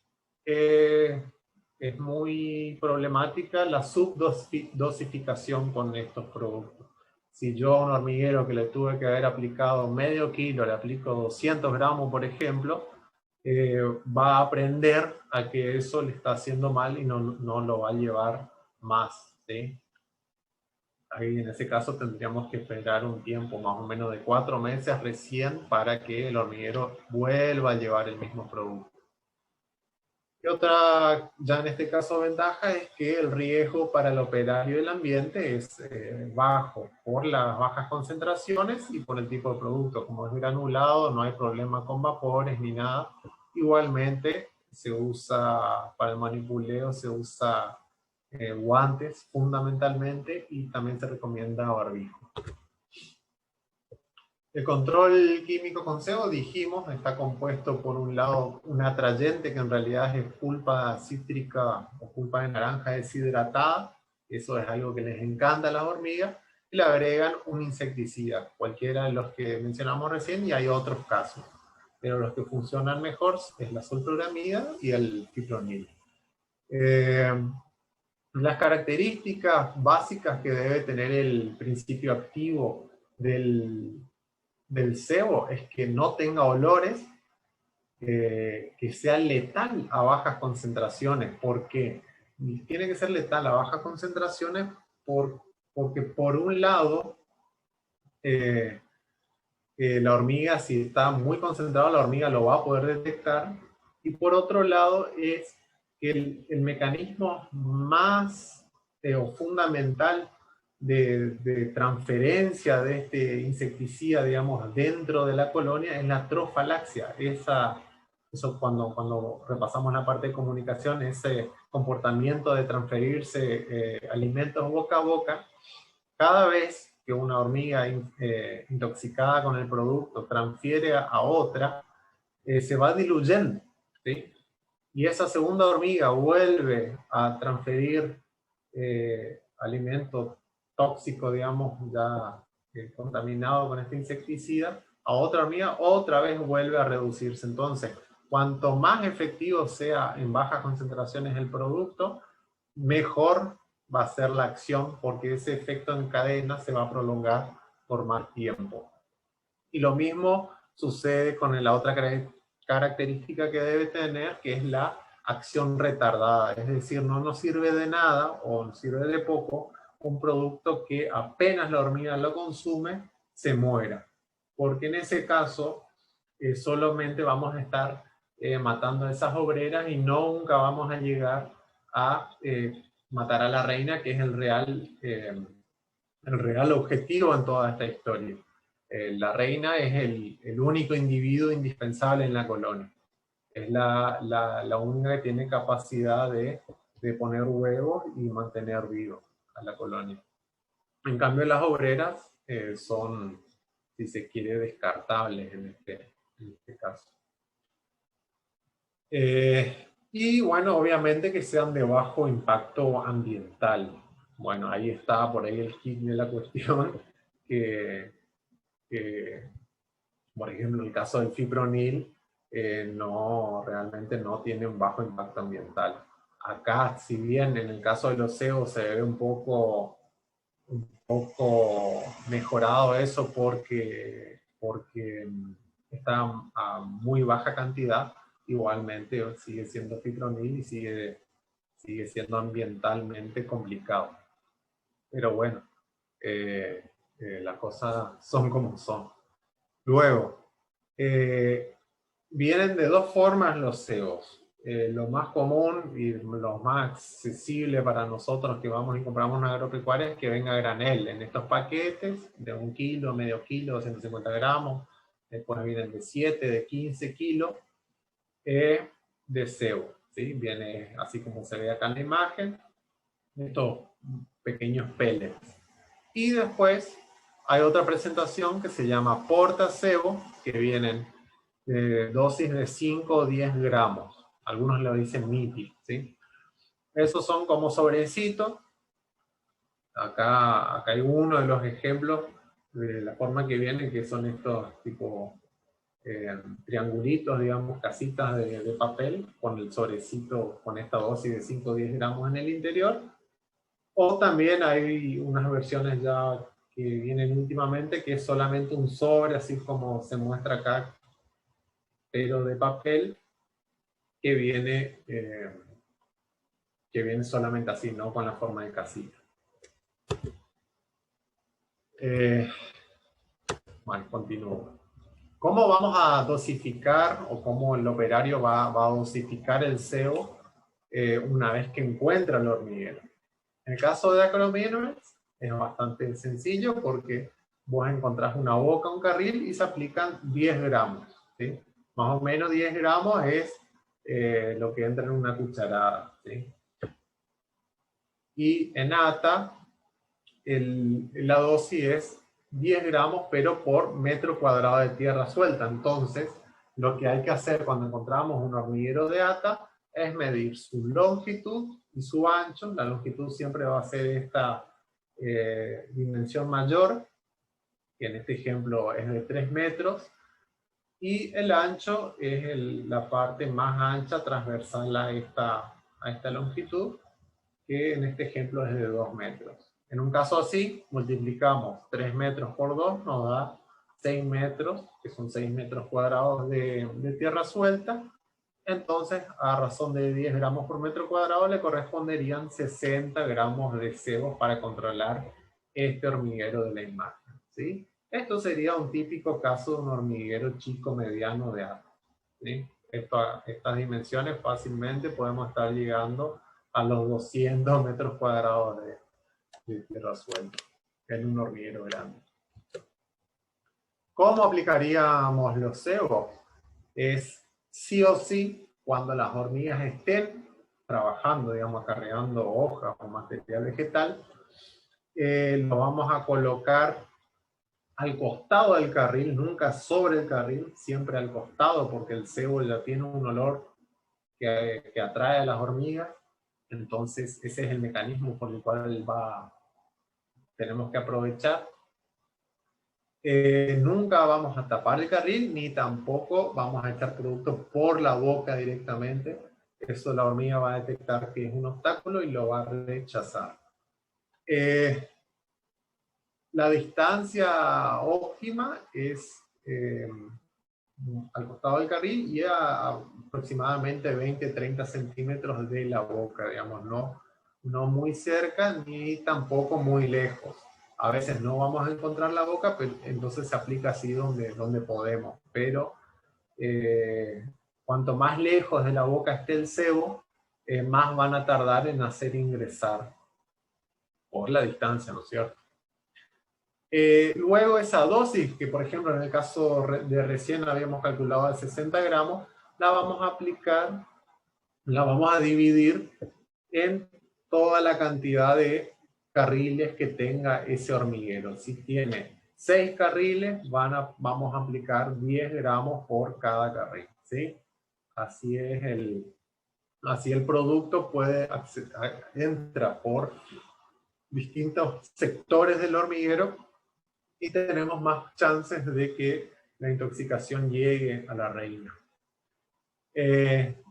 es muy problemática la subdosificación con estos productos. Si yo a un hormiguero que le tuve que haber aplicado medio kilo, le aplico 200 gramos, por ejemplo, va a aprender a que eso le está haciendo mal y no lo va a llevar más, ¿sí? Ahí en ese caso tendríamos que esperar un tiempo más o menos de 4 meses recién para que el hormiguero vuelva a llevar el mismo producto. Y otra, ya en este caso, ventaja es que el riesgo para el operario y el ambiente es bajo por las bajas concentraciones y por el tipo de producto. Como es granulado, no hay problema con vapores ni nada. Igualmente, se usa para el manipuleo, se usa guantes fundamentalmente, y también se recomienda barbijo. El control químico con cebo, dijimos, está compuesto por un lado un atrayente que en realidad es pulpa cítrica o pulpa de naranja deshidratada. Eso es algo que les encanta a las hormigas. Y le agregan un insecticida, cualquiera de los que mencionamos recién, y hay otros casos. Pero los que funcionan mejor es la sulfuramida y el fipronil. Las características básicas que debe tener el principio activo del cebo es que no tenga olores, que sea letal a bajas concentraciones. ¿Por qué? Tiene que ser letal a bajas concentraciones porque por un lado, la hormiga, si está muy concentrada, la hormiga lo va a poder detectar, y por otro lado es que el mecanismo más o fundamental de transferencia de este insecticida, digamos, dentro de la colonia es la trofalaxia. Eso cuando repasamos la parte de comunicación, ese comportamiento de transferirse alimentos boca a boca, cada vez que una hormiga intoxicada con el producto transfiere a otra, se va diluyendo, ¿sí? Y esa segunda hormiga vuelve a transferir alimento tóxico, digamos, ya contaminado con este insecticida, a otra hormiga, otra vez vuelve a reducirse. Entonces, cuanto más efectivo sea en bajas concentraciones el producto, mejor va a ser la acción, porque ese efecto en cadena se va a prolongar por más tiempo. Y lo mismo sucede con la otra característica que debe tener, que es la acción retardada, es decir, no nos sirve de nada o nos sirve de poco un producto que apenas la hormiga lo consume, se muera. Porque en ese caso solamente vamos a estar matando a esas obreras y nunca vamos a llegar a matar a la reina, que es el real objetivo en toda esta historia. La reina es el único individuo indispensable en la colonia. Es la única que tiene capacidad de poner huevos y mantener vivo a la colonia. En cambio, las obreras son, si se quiere, descartables en este caso. Y bueno, obviamente que sean de bajo impacto ambiental. Bueno, ahí está por ahí el kit de la cuestión, que por ejemplo, el caso del fipronil realmente no tiene un bajo impacto ambiental. Acá, si bien en el caso de los cebos se ve un poco mejorado eso porque está a muy baja cantidad, igualmente sigue siendo fipronil y sigue siendo ambientalmente complicado. Pero bueno, las cosas son como son. Luego, vienen de dos formas los cebos. Lo más común y lo más accesible para nosotros que vamos y compramos una agropecuaria es que venga a granel en estos paquetes de 1 kilo, medio kilo, 250 gramos. Después vienen de 7, de 15 kilos de cebo. ¿Sí? Viene así como se ve acá en la imagen, estos pequeños pellets. Y después hay otra presentación que se llama portacebo, que vienen dosis de 5 o 10 gramos. Algunos lo dicen MIPI, ¿sí? Esos son como sobrecitos. Acá hay uno de los ejemplos de la forma que viene, que son estos tipo triangulitos, digamos, casitas de papel, con el sobrecito, con esta dosis de 5 o 10 gramos en el interior. O también hay unas versiones ya que vienen últimamente, que es solamente un sobre, así como se muestra acá, pero de papel, que viene solamente así, ¿no? Con la forma de casita. Bueno, continúo. ¿Cómo vamos a dosificar o cómo el operario va a dosificar el cebo una vez que encuentra el hormiguero? En el caso de Acrominoes es bastante sencillo porque vos encontrás una boca, un carril y se aplican 10 gramos. ¿Sí? Más o menos 10 gramos es lo que entra en una cucharada. ¿Sí? Y en ATA la dosis es 10 gramos, pero por metro cuadrado de tierra suelta. Entonces, lo que hay que hacer cuando encontramos un hormiguero de ATA es medir su longitud y su ancho. La longitud siempre va a ser esta dimensión mayor, que en este ejemplo es de 3 metros, y el ancho es la parte más ancha transversal a esta longitud, que en este ejemplo es de 2 metros. En un caso así, multiplicamos 3 metros por 2, nos da 6 metros, que son 6 metros cuadrados de tierra suelta. Entonces, a razón de 10 gramos por metro cuadrado, le corresponderían 60 gramos de cebo para controlar este hormiguero de la imagen. ¿Sí? Esto sería un típico caso de un hormiguero chico mediano de ATA. ¿Sí? Estas dimensiones fácilmente podemos estar llegando a los 200 metros cuadrados de tierra suelta en un hormiguero grande. ¿Cómo aplicaríamos los cebos? Es sí o sí, cuando las hormigas estén trabajando, digamos, acarreando hojas o material vegetal, lo vamos a colocar al costado del carril, nunca sobre el carril, siempre al costado, porque el cebo ya tiene un olor que atrae a las hormigas. Entonces, ese es el mecanismo por el cual tenemos que aprovechar. Nunca vamos a tapar el carril, ni tampoco vamos a echar productos por la boca directamente. Eso la hormiga va a detectar que es un obstáculo y lo va a rechazar. La distancia óptima es al costado del carril y a aproximadamente 20-30 centímetros de la boca, digamos, no muy cerca ni tampoco muy lejos. A veces no vamos a encontrar la boca, pero entonces se aplica así donde podemos, pero cuanto más lejos de la boca esté el cebo, más van a tardar en hacer ingresar por la distancia, ¿no es cierto? Luego esa dosis, que por ejemplo en el caso de recién habíamos calculado de 60 gramos, la vamos a aplicar, la vamos a dividir en toda la cantidad de carriles que tenga ese hormiguero. Si tiene 6 carriles, vamos a aplicar 10 gramos por cada carril, ¿sí? Así es así el producto entra por distintos sectores del hormiguero y tenemos más chances de que la intoxicación llegue a la reina.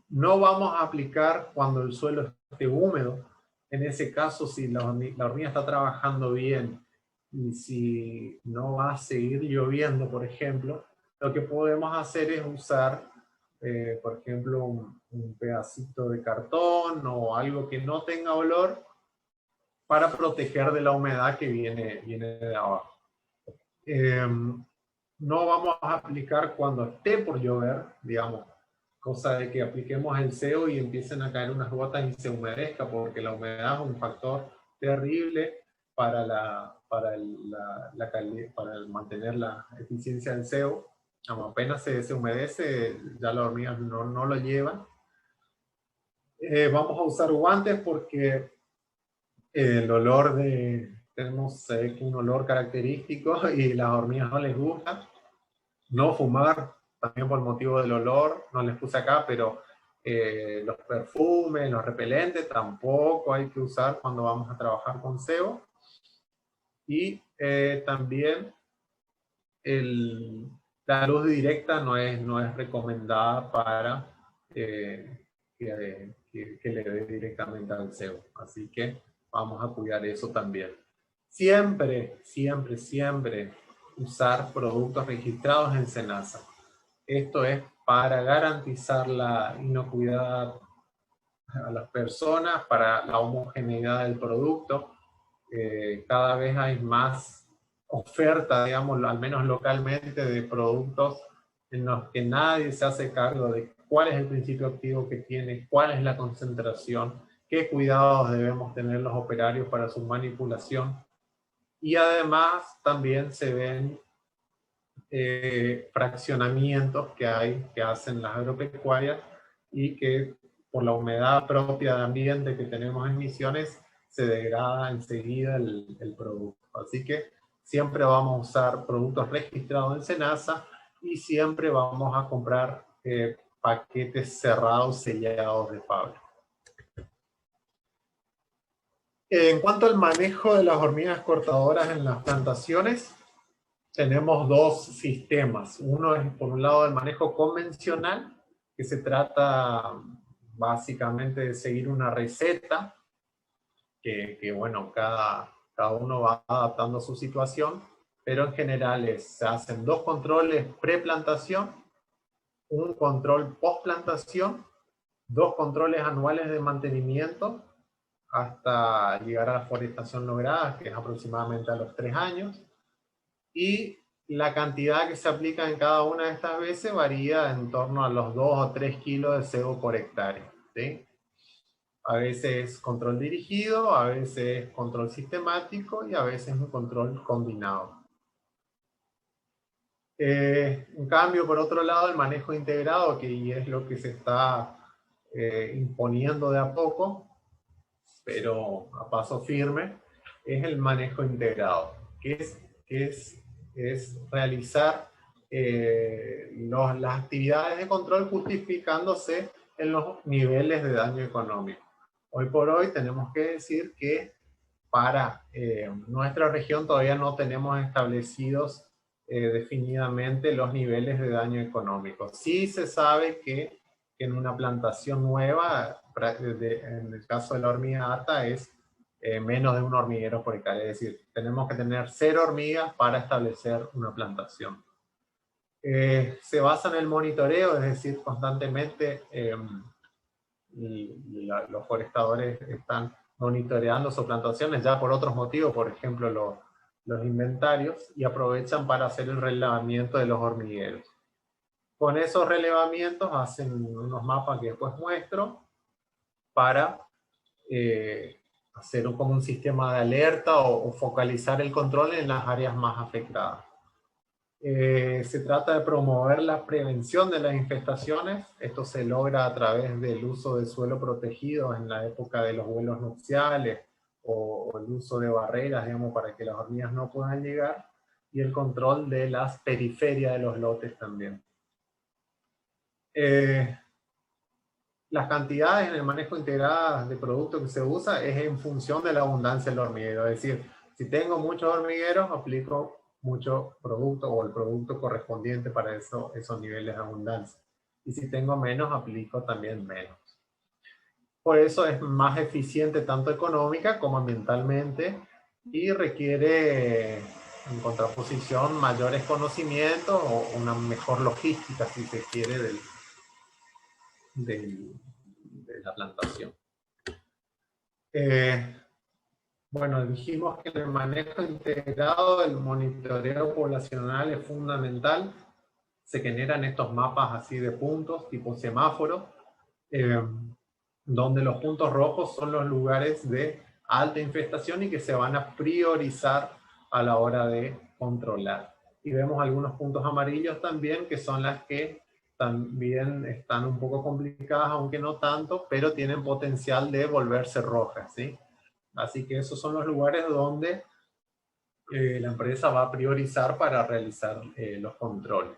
No vamos a aplicar cuando el suelo esté húmedo. En ese caso, si la hormiga está trabajando bien y si no va a seguir lloviendo, por ejemplo, lo que podemos hacer es usar, por ejemplo, un pedacito de cartón o algo que no tenga olor para proteger de la humedad que viene de abajo. No vamos a aplicar cuando esté por llover, digamos, cosa de que apliquemos el CEO y empiecen a caer unas gotas y se humedezca, porque la humedad es un factor terrible para mantener la eficiencia del CEO. Apenas se humedece, ya las hormigas no lo llevan. Vamos a usar guantes porque el olor tenemos un olor característico y las hormigas no les gusta. No fumar, también por motivo del olor, no les puse acá, pero los perfumes, los repelentes tampoco hay que usar cuando vamos a trabajar con sebo. Y también la luz directa no es recomendada para que le dé directamente al sebo. Así que vamos a cuidar eso también. Siempre, siempre, siempre usar productos registrados en SENASA. Esto es para garantizar la inocuidad a las personas, para la homogeneidad del producto. Cada vez hay más oferta, digamos, al menos localmente, de productos en los que nadie se hace cargo de cuál es el principio activo que tiene, cuál es la concentración, qué cuidados debemos tener los operarios para su manipulación. Y además también se ven fraccionamientos que hacen las agropecuarias y que por la humedad propia de ambiente que tenemos en Misiones se degrada enseguida el producto. Así que siempre vamos a usar productos registrados en SENASA y siempre vamos a comprar paquetes cerrados, sellados de fábrica. En cuanto al manejo de las hormigas cortadoras en las plantaciones, tenemos dos sistemas. Uno es, por un lado, el manejo convencional, que se trata básicamente de seguir una receta, que bueno, cada uno va adaptando a su situación, pero en general se hacen 2 controles preplantación, un control postplantación, 2 controles anuales de mantenimiento, hasta llegar a la forestación lograda, que es aproximadamente a los 3 años, y la cantidad que se aplica en cada una de estas veces varía en torno a los 2 o 3 kilos de cebo por hectárea, ¿sí? A veces es control dirigido, a veces es control sistemático y a veces un control combinado. En cambio, por otro lado, el manejo integrado, que es lo que se está imponiendo de a poco, pero a paso firme, es el manejo integrado, que es realizar las actividades de control justificándose en los niveles de daño económico. Hoy por hoy tenemos que decir que para nuestra región todavía no tenemos establecidos definidamente los niveles de daño económico. Sí se sabe que en una plantación nueva, en el caso de la hormiga ata, es menos de un hormiguero por hectárea. Es decir, tenemos que tener 0 hormigas para establecer una plantación. Se basa en el monitoreo, es decir, constantemente los forestadores están monitoreando sus plantaciones ya por otros motivos, por ejemplo los inventarios, y aprovechan para hacer el relevamiento de los hormigueros. Con esos relevamientos hacen unos mapas que después muestro para hacer como un sistema de alerta o focalizar el control en las áreas más afectadas. Se trata de promover la prevención de las infestaciones. Esto se logra a través del uso de suelo protegido en la época de los vuelos nupciales o el uso de barreras, digamos, para que las hormigas no puedan llegar, y el control de las periferias de los lotes también. Las cantidades en el manejo integrado de productos que se usa es en función de la abundancia del hormiguero. Es decir, si tengo muchos hormigueros, aplico mucho producto o el producto correspondiente para esos niveles de abundancia. Y si tengo menos, aplico también menos. Por eso es más eficiente tanto económica como ambientalmente y requiere, en contraposición, mayores conocimientos o una mejor logística, si se quiere, de la plantación. Bueno, dijimos que el manejo integrado del monitoreo poblacional es fundamental. Se generan estos mapas así de puntos, tipo semáforo, donde los puntos rojos son los lugares de alta infestación y que se van a priorizar a la hora de controlar. Y vemos algunos puntos amarillos también, que son las que también están un poco complicadas, aunque no tanto, pero tienen potencial de volverse rojas, ¿sí? Así que esos son los lugares donde la empresa va a priorizar para realizar los controles.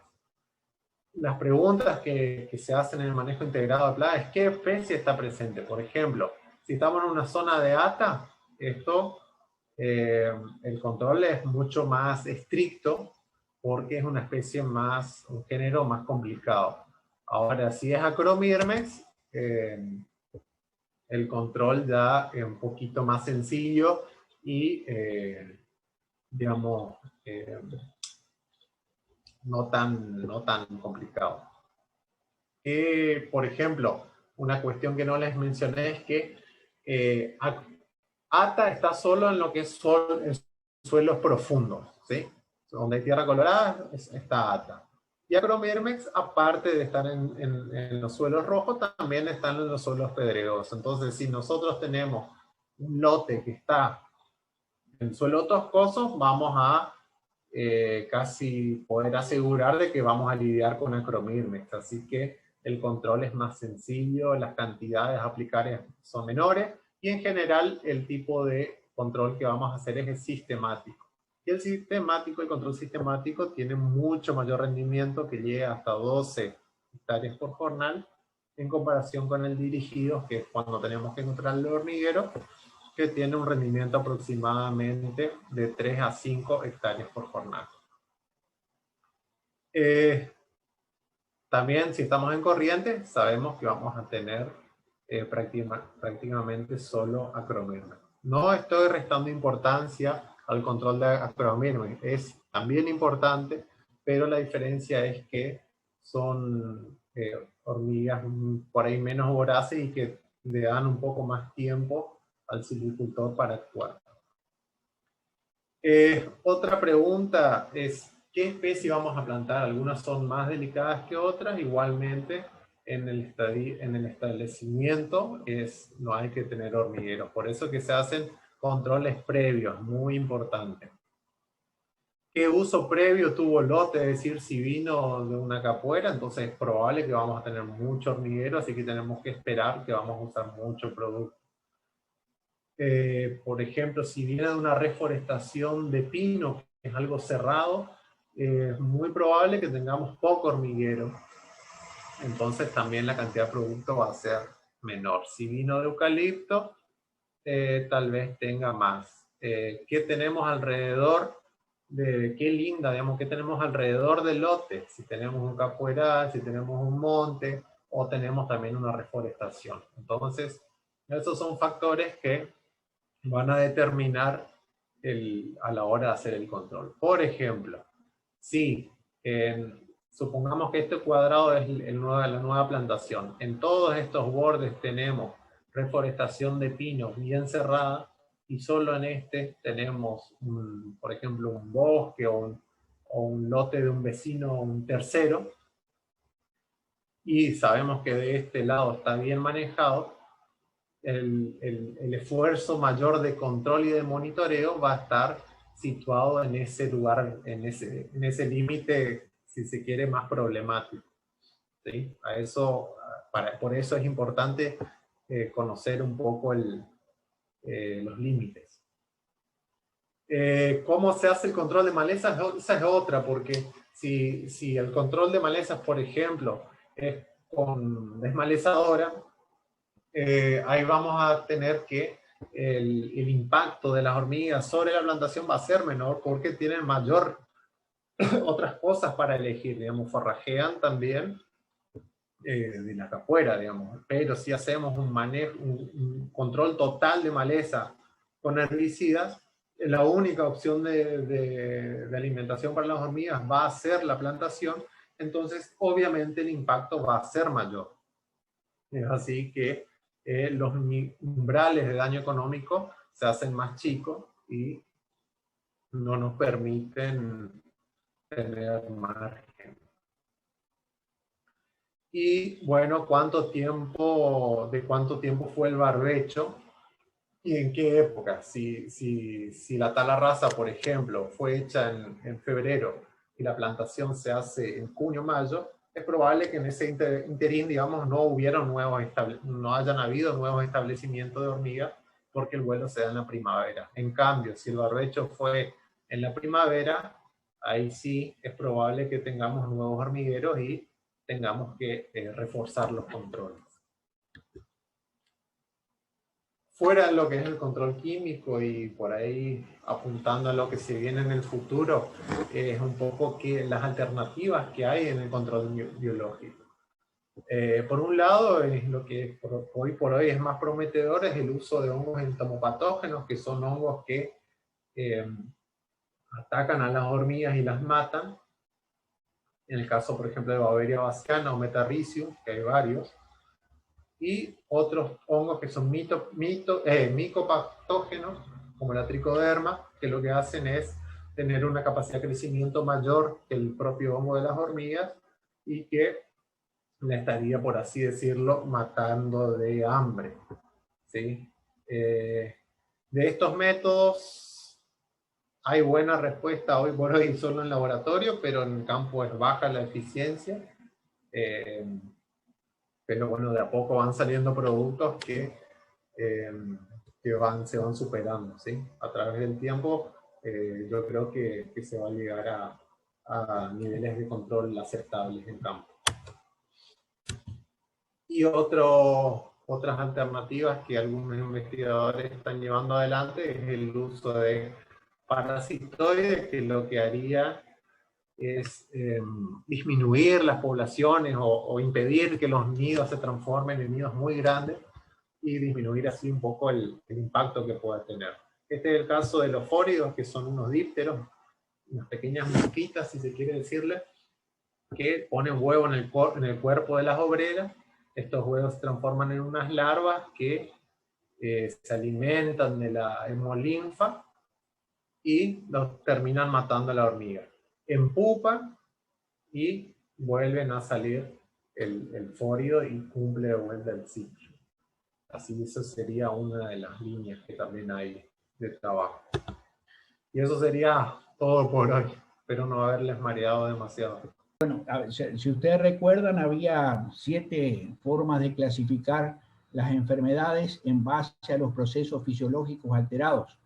Las preguntas que se hacen en el manejo integrado de plagas es ¿qué especie está presente? Por ejemplo, si estamos en una zona de ATA, el control es mucho más estricto porque es una especie más, un género más complicado. Ahora, si es Acromirmex, el control ya es un poquito más sencillo y, digamos, no tan complicado. Por ejemplo, una cuestión que no les mencioné es que ATA está solo en lo que es en suelos profundos, ¿sí? Donde hay tierra colorada está ATA. Y Acromirmex, aparte de estar en los suelos rojos, también están en los suelos pedregosos. Entonces, si nosotros tenemos un lote que está en suelo toscoso, vamos a casi poder asegurar de que vamos a lidiar con Acromirmex. Así que el control es más sencillo, las cantidades a aplicar son menores y en general el tipo de control que vamos a hacer es el sistemático. Y el control sistemático tiene mucho mayor rendimiento, que llega hasta 12 hectáreas por jornal, en comparación con el dirigido, que es cuando tenemos que encontrar el hormiguero, que tiene un rendimiento aproximadamente de 3 a 5 hectáreas por jornal. También, si estamos en corriente, sabemos que vamos a tener prácticamente solo Acromirmex. No estoy restando importancia al control de Acromirmex, es también importante, pero la diferencia es que son hormigas por ahí menos voraces y que le dan un poco más tiempo al silvicultor para actuar. Otra pregunta es, ¿qué especie vamos a plantar? Algunas son más delicadas que otras, igualmente en el establecimiento no hay que tener hormigueros, por eso que se hacen controles previos, muy importante. ¿Qué uso previo tuvo el lote? Es decir, si vino de una capuera, entonces es probable que vamos a tener mucho hormiguero, así que tenemos que esperar que vamos a usar mucho producto. Por ejemplo, si viene de una reforestación de pino, que es algo cerrado, es muy probable que tengamos poco hormiguero. Entonces también la cantidad de producto va a ser menor. Si vino de eucalipto, tal vez tenga más. ¿Qué tenemos alrededor? Qué linda, digamos, ¿qué tenemos alrededor del lote? Si tenemos un capueral, si tenemos un monte, o tenemos también una reforestación. Entonces, esos son factores que van a determinar a la hora de hacer el control. Por ejemplo, si supongamos que este cuadrado es la nueva plantación. En todos estos bordes tenemos reforestación de pinos bien cerrada, y solo en este tenemos, por ejemplo, un bosque o un lote de un vecino o un tercero, y sabemos que de este lado está bien manejado, el esfuerzo mayor de control y de monitoreo va a estar situado en ese lugar, en ese límite, si se quiere, más problemático. ¿Sí? Por eso es importante conocer un poco los límites. ¿Cómo se hace el control de malezas? Esa es otra, porque si el control de malezas, por ejemplo, es con desmalezadora, ahí vamos a tener que el impacto de las hormigas sobre la plantación va a ser menor, porque tienen mayor otras cosas para elegir, digamos, forrajean también de la capuera, digamos, pero si hacemos un control total de maleza con herbicidas, la única opción de alimentación para las hormigas va a ser la plantación, entonces obviamente el impacto va a ser mayor. Es así que los umbrales de daño económico se hacen más chicos y no nos permiten tener margen. Y bueno, ¿de cuánto tiempo fue el barbecho? ¿Y en qué época? Si la tala rasa, por ejemplo, fue hecha en febrero y la plantación se hace en junio-mayo, es probable que en ese interín, digamos, no hayan habido nuevos establecimientos de hormigas, porque el vuelo se da en la primavera. En cambio, si el barbecho fue en la primavera, ahí sí es probable que tengamos nuevos hormigueros y tengamos que reforzar los controles. Fuera de lo que es el control químico y por ahí apuntando a lo que se viene en el futuro, es un poco que las alternativas que hay en el control biológico. Por un lado, es lo que hoy por hoy es más prometedor, es el uso de hongos entomopatógenos, que son hongos que atacan a las hormigas y las matan. En el caso, por ejemplo, de Beauveria bassiana o Metarrhizium, que hay varios. Y otros hongos que son micopatógenos, como la tricoderma, que lo que hacen es tener una capacidad de crecimiento mayor que el propio hongo de las hormigas y que la estaría, por así decirlo, matando de hambre. ¿Sí? De estos métodos hay buena respuesta hoy por hoy solo en laboratorio, pero en campo es baja la eficiencia. Pero bueno, de a poco van saliendo productos que se van superando, ¿sí? A través del tiempo, yo creo que se va a llegar a niveles de control aceptables en campo. Y otras alternativas que algunos investigadores están llevando adelante es el uso de parasitoides, que lo que haría es disminuir las poblaciones o impedir que los nidos se transformen en nidos muy grandes y disminuir así un poco el impacto que pueda tener. Este es el caso de los fóridos, que son unos dípteros, unas pequeñas mosquitas, si se quiere decirle, que ponen huevo en el cuerpo de las obreras. Estos huevos se transforman en unas larvas que se alimentan de la hemolinfa y los terminan matando a la hormiga. Empupan y vuelven a salir el fórido y cumple de vuelta el ciclo. Así, eso sería una de las líneas que también hay de trabajo. Y eso sería todo por hoy. Espero no haberles mareado demasiado. Bueno, si ustedes recuerdan, había 7 formas de clasificar las enfermedades en base a los procesos fisiológicos alterados.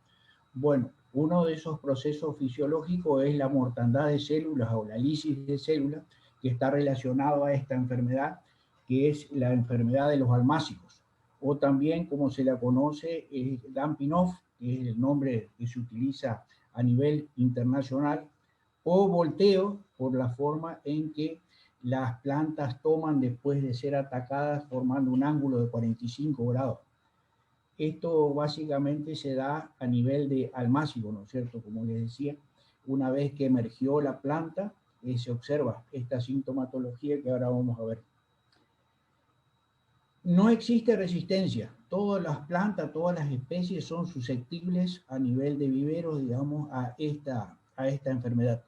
Bueno, uno de esos procesos fisiológicos es la mortandad de células o la lisis de células, que está relacionado a esta enfermedad, que es la enfermedad de los almácigos, o también, como se la conoce, Dampinov, que es el nombre que se utiliza a nivel internacional, o volteo, por la forma en que las plantas toman después de ser atacadas formando un ángulo de 45 grados. Esto básicamente se da a nivel de almácigo, ¿no es cierto? Como les decía, una vez que emergió la planta, se observa esta sintomatología que ahora vamos a ver. No existe resistencia. Todas las plantas, todas las especies son susceptibles a nivel de viveros, digamos, a esta enfermedad.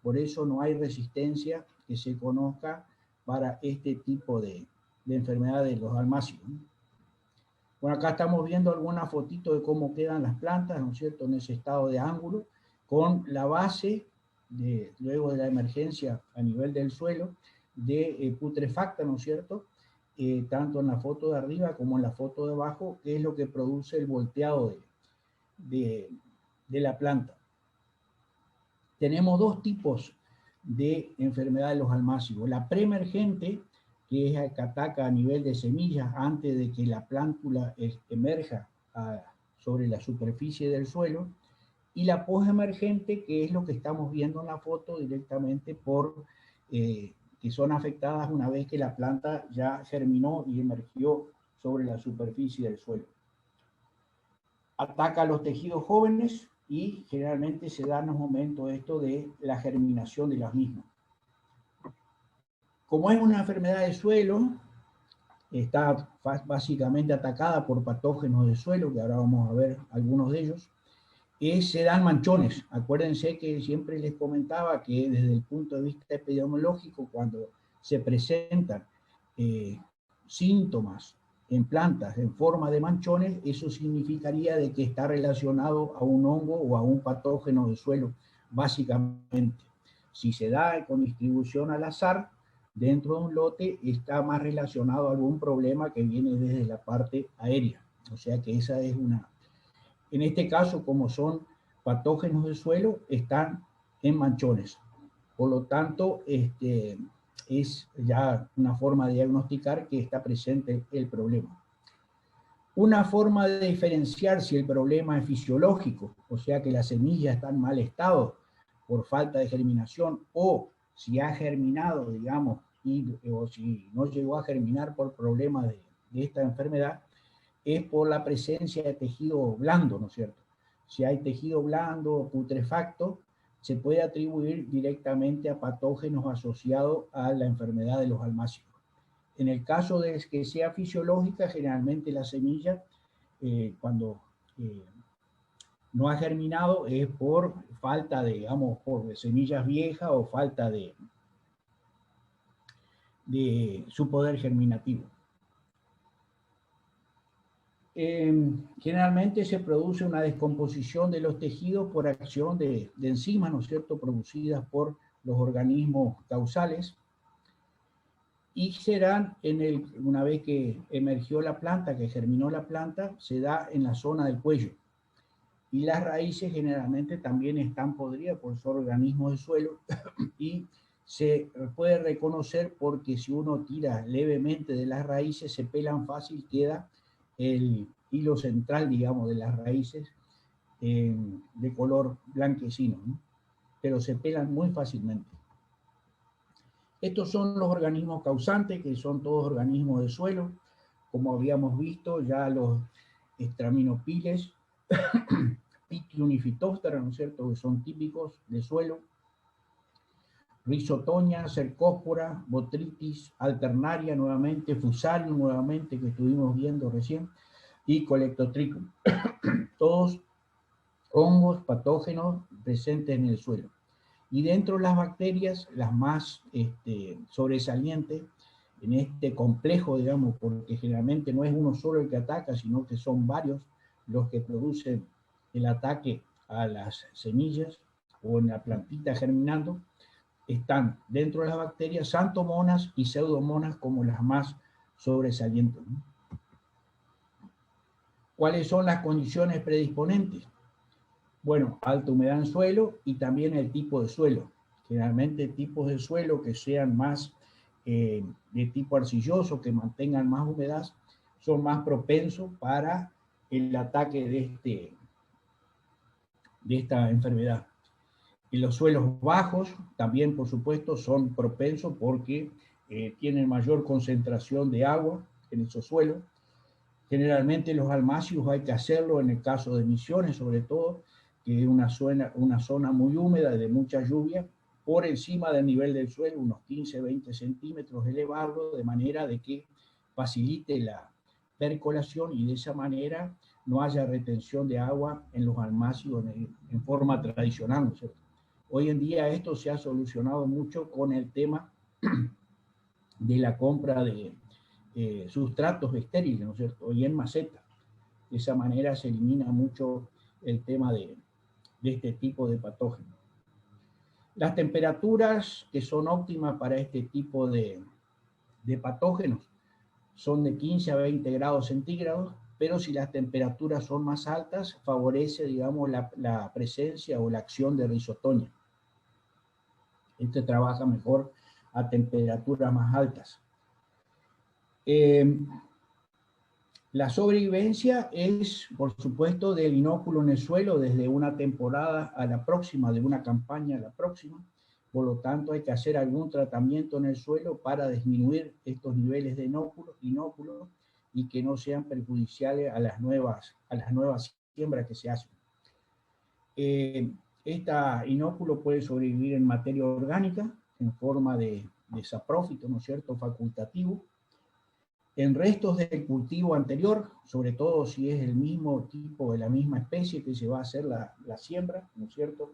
Por eso no hay resistencia que se conozca para este tipo de enfermedad de los almácigos. Bueno, acá estamos viendo alguna fotito de cómo quedan las plantas, ¿no es cierto?, en ese estado de ángulo, con la base, luego de la emergencia a nivel del suelo, de putrefacta, ¿no es cierto?, tanto en la foto de arriba como en la foto de abajo, que es lo que produce el volteado de la planta. Tenemos dos tipos de enfermedad de los almácigos. La preemergente, que es la que ataca a nivel de semillas antes de que la plántula emerja sobre la superficie del suelo, y la posemergente, que es lo que estamos viendo en la foto directamente que son afectadas una vez que la planta ya germinó y emergió sobre la superficie del suelo. Ataca a los tejidos jóvenes y generalmente se da en los momentos esto de la germinación de las mismas. Como es una enfermedad de suelo, está básicamente atacada por patógenos de suelo, que ahora vamos a ver algunos de ellos, se dan manchones. Acuérdense que siempre les comentaba que desde el punto de vista epidemiológico, cuando se presentan síntomas en plantas en forma de manchones, eso significaría de que está relacionado a un hongo o a un patógeno de suelo, básicamente. Si se da con distribución al azar, dentro de un lote, está más relacionado a algún problema que viene desde la parte aérea. O sea que esa es una... En este caso, como son patógenos del suelo, están en manchones. Por lo tanto, es ya una forma de diagnosticar que está presente el problema. Una forma de diferenciar si el problema es fisiológico, o sea que la semilla está en mal estado por falta de germinación, o si ha germinado, digamos, o si no llegó a germinar por problemas de esta enfermedad, es por la presencia de tejido blando, ¿no es cierto? Si hay tejido blando o putrefacto, se puede atribuir directamente a patógenos asociados a la enfermedad de los almácigos. En el caso de que sea fisiológica, generalmente la semilla, cuando no ha germinado, es por falta de, digamos, por semillas viejas o falta de su poder germinativo. Generalmente se produce una descomposición de los tejidos por acción de enzimas, ¿no es cierto?, producidas por los organismos causales, y serán una vez que emergió la planta, que germinó la planta, se da en la zona del cuello. Y las raíces generalmente también están podridas por esos organismos del suelo, y se puede reconocer porque si uno tira levemente de las raíces, se pelan fácil, queda el hilo central, digamos, de las raíces de color blanquecino, ¿no? Pero se pelan muy fácilmente. Estos son los organismos causantes, que son todos organismos de suelo, como habíamos visto, ya los estraminopiles, Pitium-Phytophthora, ¿no es cierto?, que son típicos de suelo, Rhizotonia, Cercospora, Botrytis, Alternaria nuevamente, Fusarium nuevamente, que estuvimos viendo recién, y Colectotrichum. Todos hongos patógenos presentes en el suelo. Y dentro de las bacterias, las más sobresalientes en este complejo, digamos, porque generalmente no es uno solo el que ataca, sino que son varios los que producen el ataque a las semillas o en la plantita germinando, están dentro de las bacterias xanthomonas y pseudomonas como las más sobresalientes, ¿no? ¿Cuáles son las condiciones predisponentes? Bueno, alta humedad en suelo y también el tipo de suelo. Generalmente tipos de suelo que sean más de tipo arcilloso, que mantengan más humedad, son más propensos para el ataque de esta enfermedad. Y los suelos bajos también, por supuesto, son propensos porque tienen mayor concentración de agua en esos suelos. Generalmente los almácigos hay que hacerlo en el caso de Misiones, sobre todo, que es una zona muy húmeda, de mucha lluvia, por encima del nivel del suelo, unos 15-20 centímetros, elevarlo de manera de que facilite la percolación y de esa manera no haya retención de agua en los almácigos en forma tradicional, ¿no es cierto? Hoy en día esto se ha solucionado mucho con el tema de la compra de sustratos estériles, ¿no es cierto? Y en maceta. De esa manera se elimina mucho el tema de este tipo de patógenos. Las temperaturas que son óptimas para este tipo de patógenos son de 15 a 20 grados centígrados, pero si las temperaturas son más altas, favorece, digamos, la presencia o la acción de rizotonia. Este trabaja mejor a temperaturas más altas. La sobrevivencia es, por supuesto, del inóculo en el suelo desde una temporada a la próxima, de una campaña a la próxima. Por lo tanto, hay que hacer algún tratamiento en el suelo para disminuir estos niveles de inóculos y que no sean perjudiciales a las nuevas siembras que se hacen. Este inóculo puede sobrevivir en materia orgánica, en forma de saprófito, ¿no es cierto?, facultativo, en restos del cultivo anterior, sobre todo si es el mismo tipo, de la misma especie que se va a hacer la siembra, ¿no es cierto?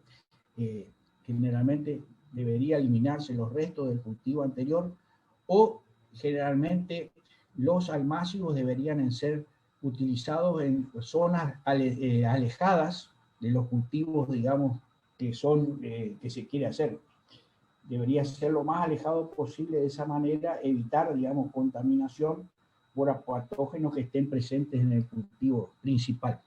Generalmente debería eliminarse los restos del cultivo anterior, o generalmente los almácigos deberían ser utilizados en zonas alejadas de los cultivos, digamos, que se quiere hacer. Debería ser lo más alejado posible, de esa manera evitar, digamos, contaminación por patógenos que estén presentes en el cultivo principal.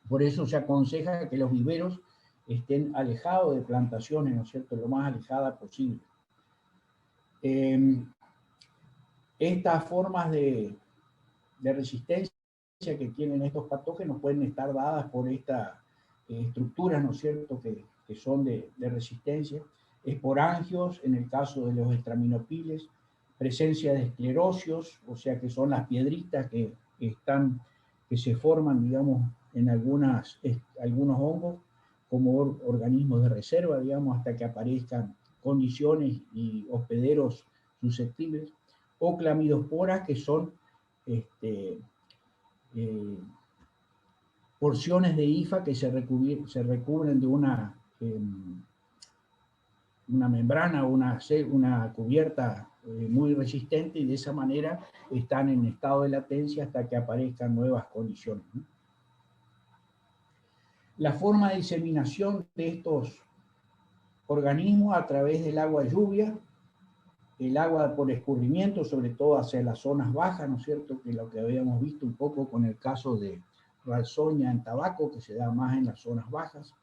Por eso se aconseja que los viveros estén alejados de plantaciones, ¿no es cierto?, lo más alejada posible. Estas formas de resistencia que tienen estos patógenos pueden estar dadas por estas estructuras, ¿no es cierto?, que son de resistencia, esporangios en el caso de los estraminopiles, presencia de esclerosios, o sea que son las piedritas que se forman, digamos, en algunos hongos como organismos de reserva, digamos, hasta que aparezcan condiciones y hospederos susceptibles, o clamidosporas, que son porciones de hifa que se recubren de una membrana o una cubierta muy resistente, y de esa manera están en estado de latencia hasta que aparezcan nuevas condiciones, ¿no? La forma de diseminación de estos organismos a través del agua lluvia, el agua por escurrimiento, sobre todo hacia las zonas bajas, ¿no es cierto?, que es lo que habíamos visto un poco con el caso de Ralzonia en tabaco, que se da más en las zonas bajas,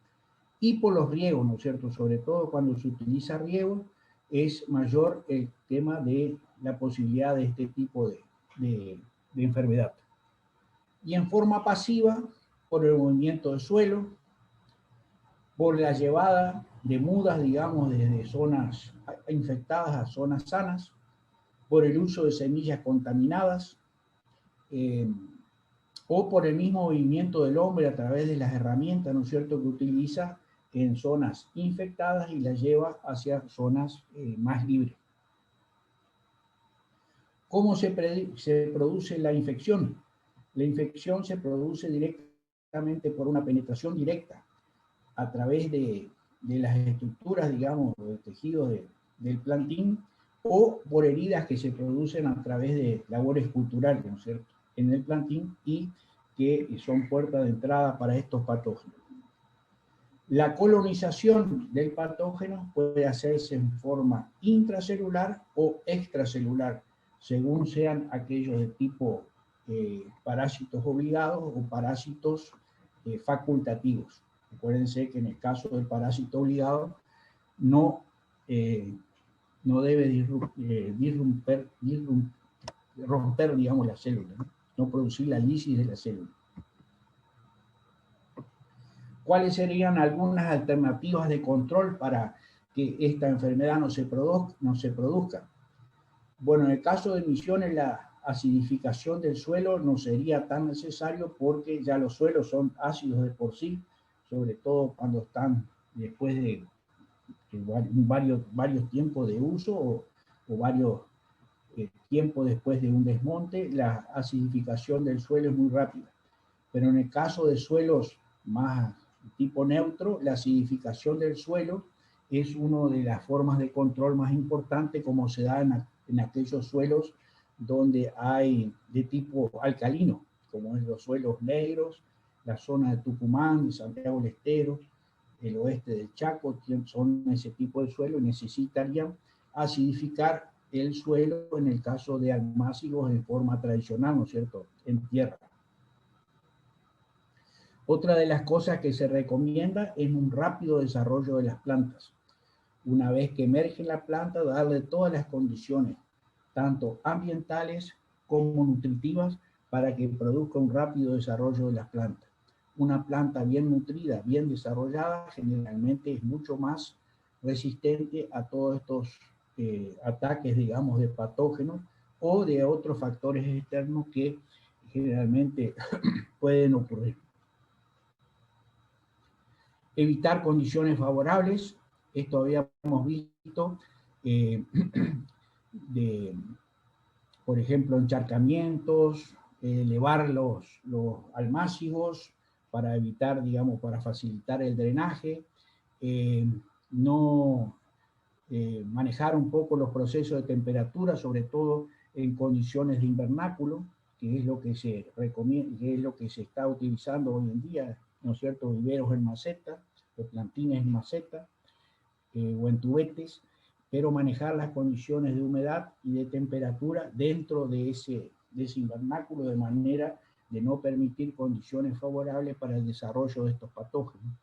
y por los riegos, ¿no es cierto?, sobre todo cuando se utiliza riego, es mayor el tema de la posibilidad de este tipo de enfermedad. Y en forma pasiva, por el movimiento del suelo, por la llevada de mudas, digamos, desde zonas infectadas a zonas sanas, por el uso de semillas contaminadas, o por el mismo movimiento del hombre a través de las herramientas, ¿no es cierto?, que utiliza en zonas infectadas y las lleva hacia zonas más libres. ¿Cómo se produce la infección? La infección se produce directamente por una penetración directa a través de las estructuras, digamos, del tejido del plantín, o por heridas que se producen a través de labores culturales, ¿no es cierto?, en el plantín, y que son puertas de entrada para estos patógenos. La colonización del patógeno puede hacerse en forma intracelular o extracelular, según sean aquellos de tipo parásitos obligados o parásitos facultativos. Acuérdense que en el caso del parásito obligado no debe romper, digamos, la célula, no producir la lisis de la célula. ¿Cuáles serían algunas alternativas de control para que esta enfermedad no se produzca? Bueno, en el caso de Misiones, la acidificación del suelo no sería tan necesario, porque ya los suelos son ácidos de por sí, sobre todo cuando están después de varios tiempos de uso o varios tiempos después de un desmonte, la acidificación del suelo es muy rápida. Pero en el caso de suelos más tipo neutro, la acidificación del suelo es una de las formas de control más importantes, como se da en aquellos suelos donde hay de tipo alcalino, como en los suelos negros, la zona de Tucumán, de Santiago del Estero, el oeste del Chaco, son ese tipo de suelo y necesitarían acidificar el suelo en el caso de almácigos en forma tradicional, ¿no es cierto?, en tierra. Otra de las cosas que se recomienda es un rápido desarrollo de las plantas. Una vez que emerge la planta, darle todas las condiciones, tanto ambientales como nutritivas, para que produzca un rápido desarrollo de las plantas. Una planta bien nutrida, bien desarrollada, generalmente es mucho más resistente a todos estos ataques, digamos, de patógenos o de otros factores externos que generalmente pueden ocurrir. Evitar condiciones favorables, esto habíamos visto, por ejemplo, encharcamientos, elevar los almácigos para evitar, digamos, para facilitar el drenaje, manejar un poco los procesos de temperatura, sobre todo en condiciones de invernáculo, que es lo que se recomienda, que es lo que se está utilizando hoy en día, ¿no es cierto?, viveros en maceta, o plantines en maceta, o en tubetes, pero manejar las condiciones de humedad y de temperatura dentro de ese invernáculo, de manera de no permitir condiciones favorables para el desarrollo de estos patógenos.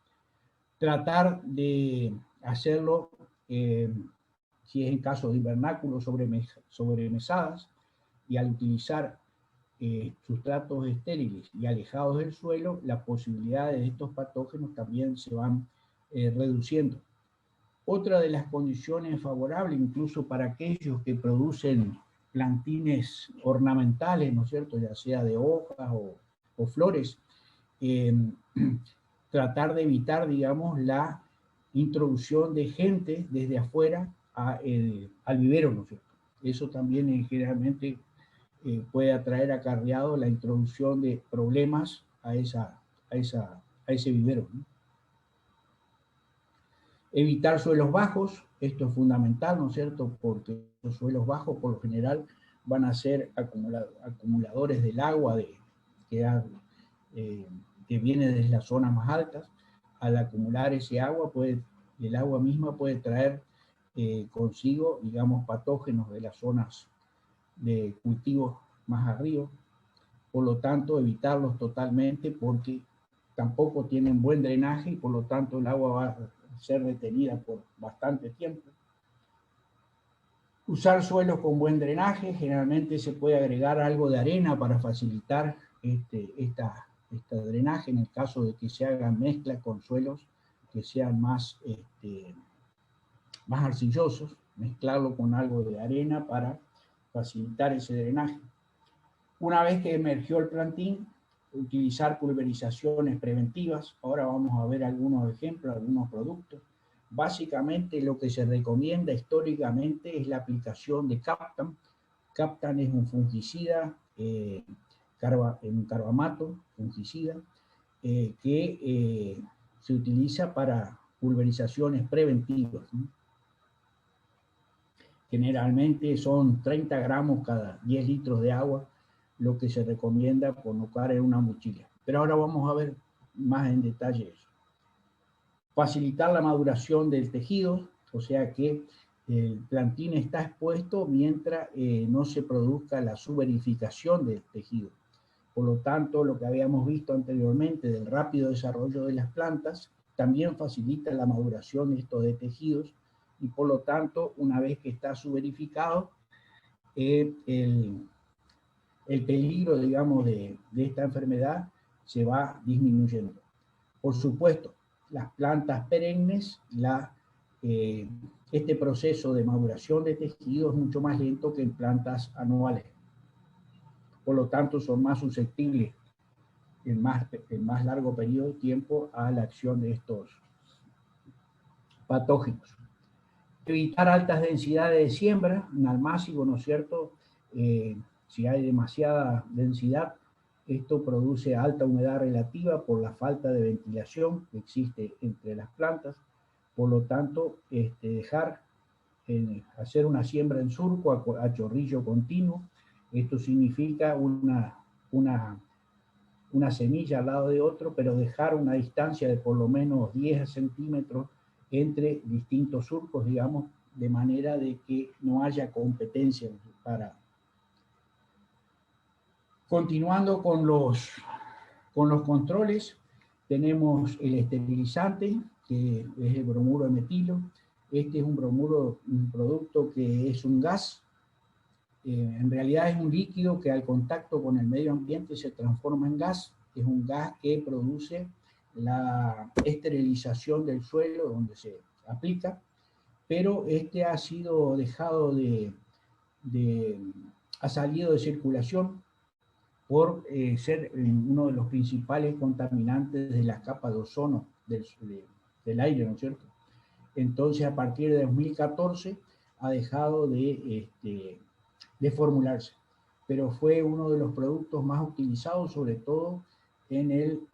Tratar de hacerlo, si es en caso de invernáculo, sobre mesadas, y al utilizar sustratos estériles y alejados del suelo, las posibilidades de estos patógenos también se van reduciendo. Otra de las condiciones favorables, incluso para aquellos que producen plantines ornamentales, ¿no es cierto?, ya sea de hojas o flores, tratar de evitar, digamos, la introducción de gente desde afuera al vivero, ¿no es cierto? Eso también generalmente puede atraer acarreado la introducción de problemas a ese vivero, ¿no? Evitar suelos bajos, esto es fundamental, ¿no es cierto?, porque los suelos bajos por lo general van a ser acumuladores del agua que viene desde las zonas más altas. Al acumular ese agua, el agua misma puede traer consigo, digamos, patógenos de las zonas de cultivos más arriba. Por lo tanto, evitarlos totalmente, porque tampoco tienen buen drenaje y por lo tanto el agua va a ser retenida por bastante tiempo. Usar suelos con buen drenaje, generalmente se puede agregar algo de arena para facilitar este drenaje, en el caso de que se hagan mezclas con suelos que sean más arcillosos, mezclarlo con algo de arena para facilitar ese drenaje. Una vez que emergió el plantín, utilizar pulverizaciones preventivas. Ahora vamos a ver algunos ejemplos, algunos productos. Básicamente lo que se recomienda históricamente es la aplicación de Captan. Captan es un fungicida, un carbamato fungicida, que se utiliza para pulverizaciones preventivas, ¿no? Generalmente son 30 gramos cada 10 litros de agua, lo que se recomienda colocar en una mochila. Pero ahora vamos a ver más en detalle eso. Facilitar la maduración del tejido, o sea que el plantín está expuesto mientras no se produzca la suberificación del tejido. Por lo tanto, lo que habíamos visto anteriormente del rápido desarrollo de las plantas también facilita la maduración de estos tejidos, y por lo tanto, una vez que está suberificado, el peligro, digamos, de esta enfermedad se va disminuyendo. Por supuesto, las plantas perennes, este proceso de maduración de tejido es mucho más lento que en plantas anuales. Por lo tanto, son más susceptibles en más largo periodo de tiempo a la acción de estos patógenos. Evitar altas densidades de siembra, un almácigo, ¿no es cierto? Si hay demasiada densidad, esto produce alta humedad relativa por la falta de ventilación que existe entre las plantas. Por lo tanto, hacer una siembra en surco a chorrillo continuo. Esto significa una semilla al lado de otro, pero dejar una distancia de por lo menos 10 centímetros entre distintos surcos, digamos, de manera de que no haya competencia para... Continuando con los controles, tenemos el esterilizante, que es el bromuro de metilo. Este es un producto que es un gas. En realidad es un líquido que al contacto con el medio ambiente se transforma en gas. Es un gas que produce la esterilización del suelo donde se aplica, pero este ha sido dejado ha salido de circulación por ser uno de los principales contaminantes de la capa de ozono del aire, ¿no es cierto? Entonces, a partir de 2014 ha dejado de formularse, pero fue uno de los productos más utilizados, sobre todo en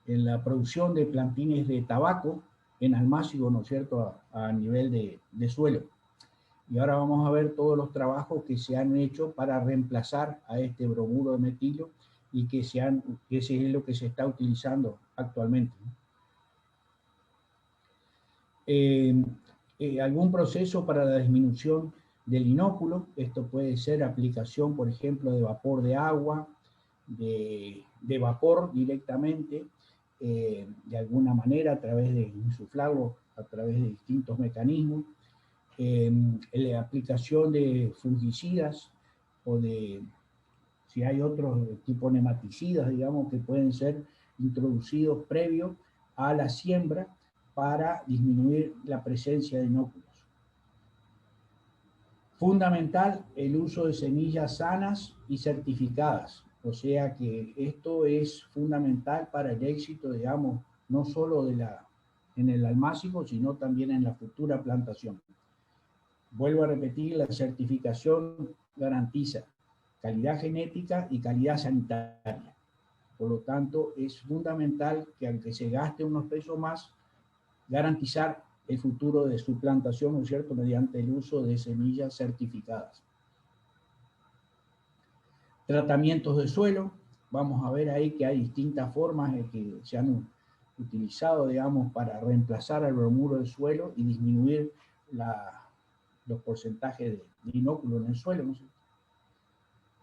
la producción de plantines de tabaco en almácigo, ¿no es cierto?, a nivel de suelo. Y ahora vamos a ver todos los trabajos que se han hecho para reemplazar a este bromuro de metilo y que ese es lo que se está utilizando actualmente. Algún proceso para la disminución del inóculo. Esto puede ser aplicación, por ejemplo, de vapor de agua, de vapor directamente, de alguna manera a través de insuflarlo, a través de distintos mecanismos. La aplicación de fungicidas o si hay otros tipos nematicidas, digamos, que pueden ser introducidos previo a la siembra para disminuir la presencia de inóculos. Fundamental el uso de semillas sanas y certificadas, o sea que esto es fundamental para el éxito, digamos, no solo en el almácigo, sino también en la futura plantación. Vuelvo a repetir, la certificación garantiza calidad genética y calidad sanitaria. Por lo tanto, es fundamental que aunque se gaste unos pesos más, garantizar el futuro de su plantación, ¿no es cierto?, mediante el uso de semillas certificadas. Tratamientos de suelo. Vamos a ver ahí que hay distintas formas que se han utilizado, digamos, para reemplazar al bromuro del suelo y disminuir los porcentajes de inóculo en el suelo, ¿no?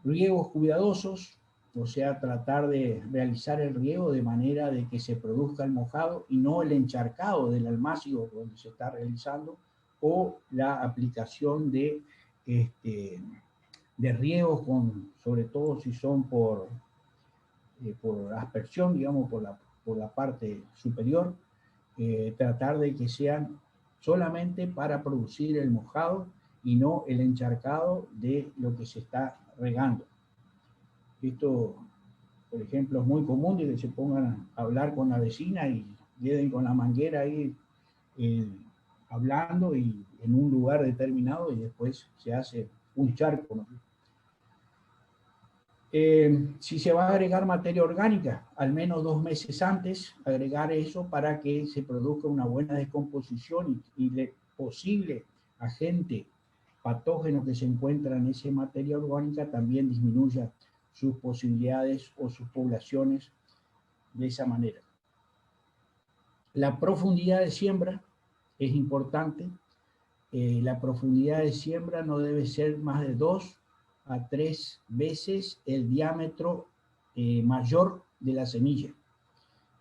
Riegos cuidadosos, o sea, tratar de realizar el riego de manera de que se produzca el mojado y no el encharcado del almácigo donde se está realizando, o la aplicación de riegos, sobre todo si son por aspersión, digamos, por la parte superior, tratar de que sean solamente para producir el mojado y no el encharcado de lo que se está regando. Esto, por ejemplo, es muy común de que se pongan a hablar con la vecina y queden con la manguera ahí hablando y en un lugar determinado y después se hace un charco, ¿no? Si se va a agregar materia orgánica, al menos 2 meses antes, agregar eso para que se produzca una buena descomposición y el posible agente patógeno que se encuentra en esa materia orgánica también disminuya sus posibilidades o sus poblaciones de esa manera. La profundidad de siembra es importante. La profundidad de siembra no debe ser más de 2 a 3 veces el diámetro mayor de la semilla.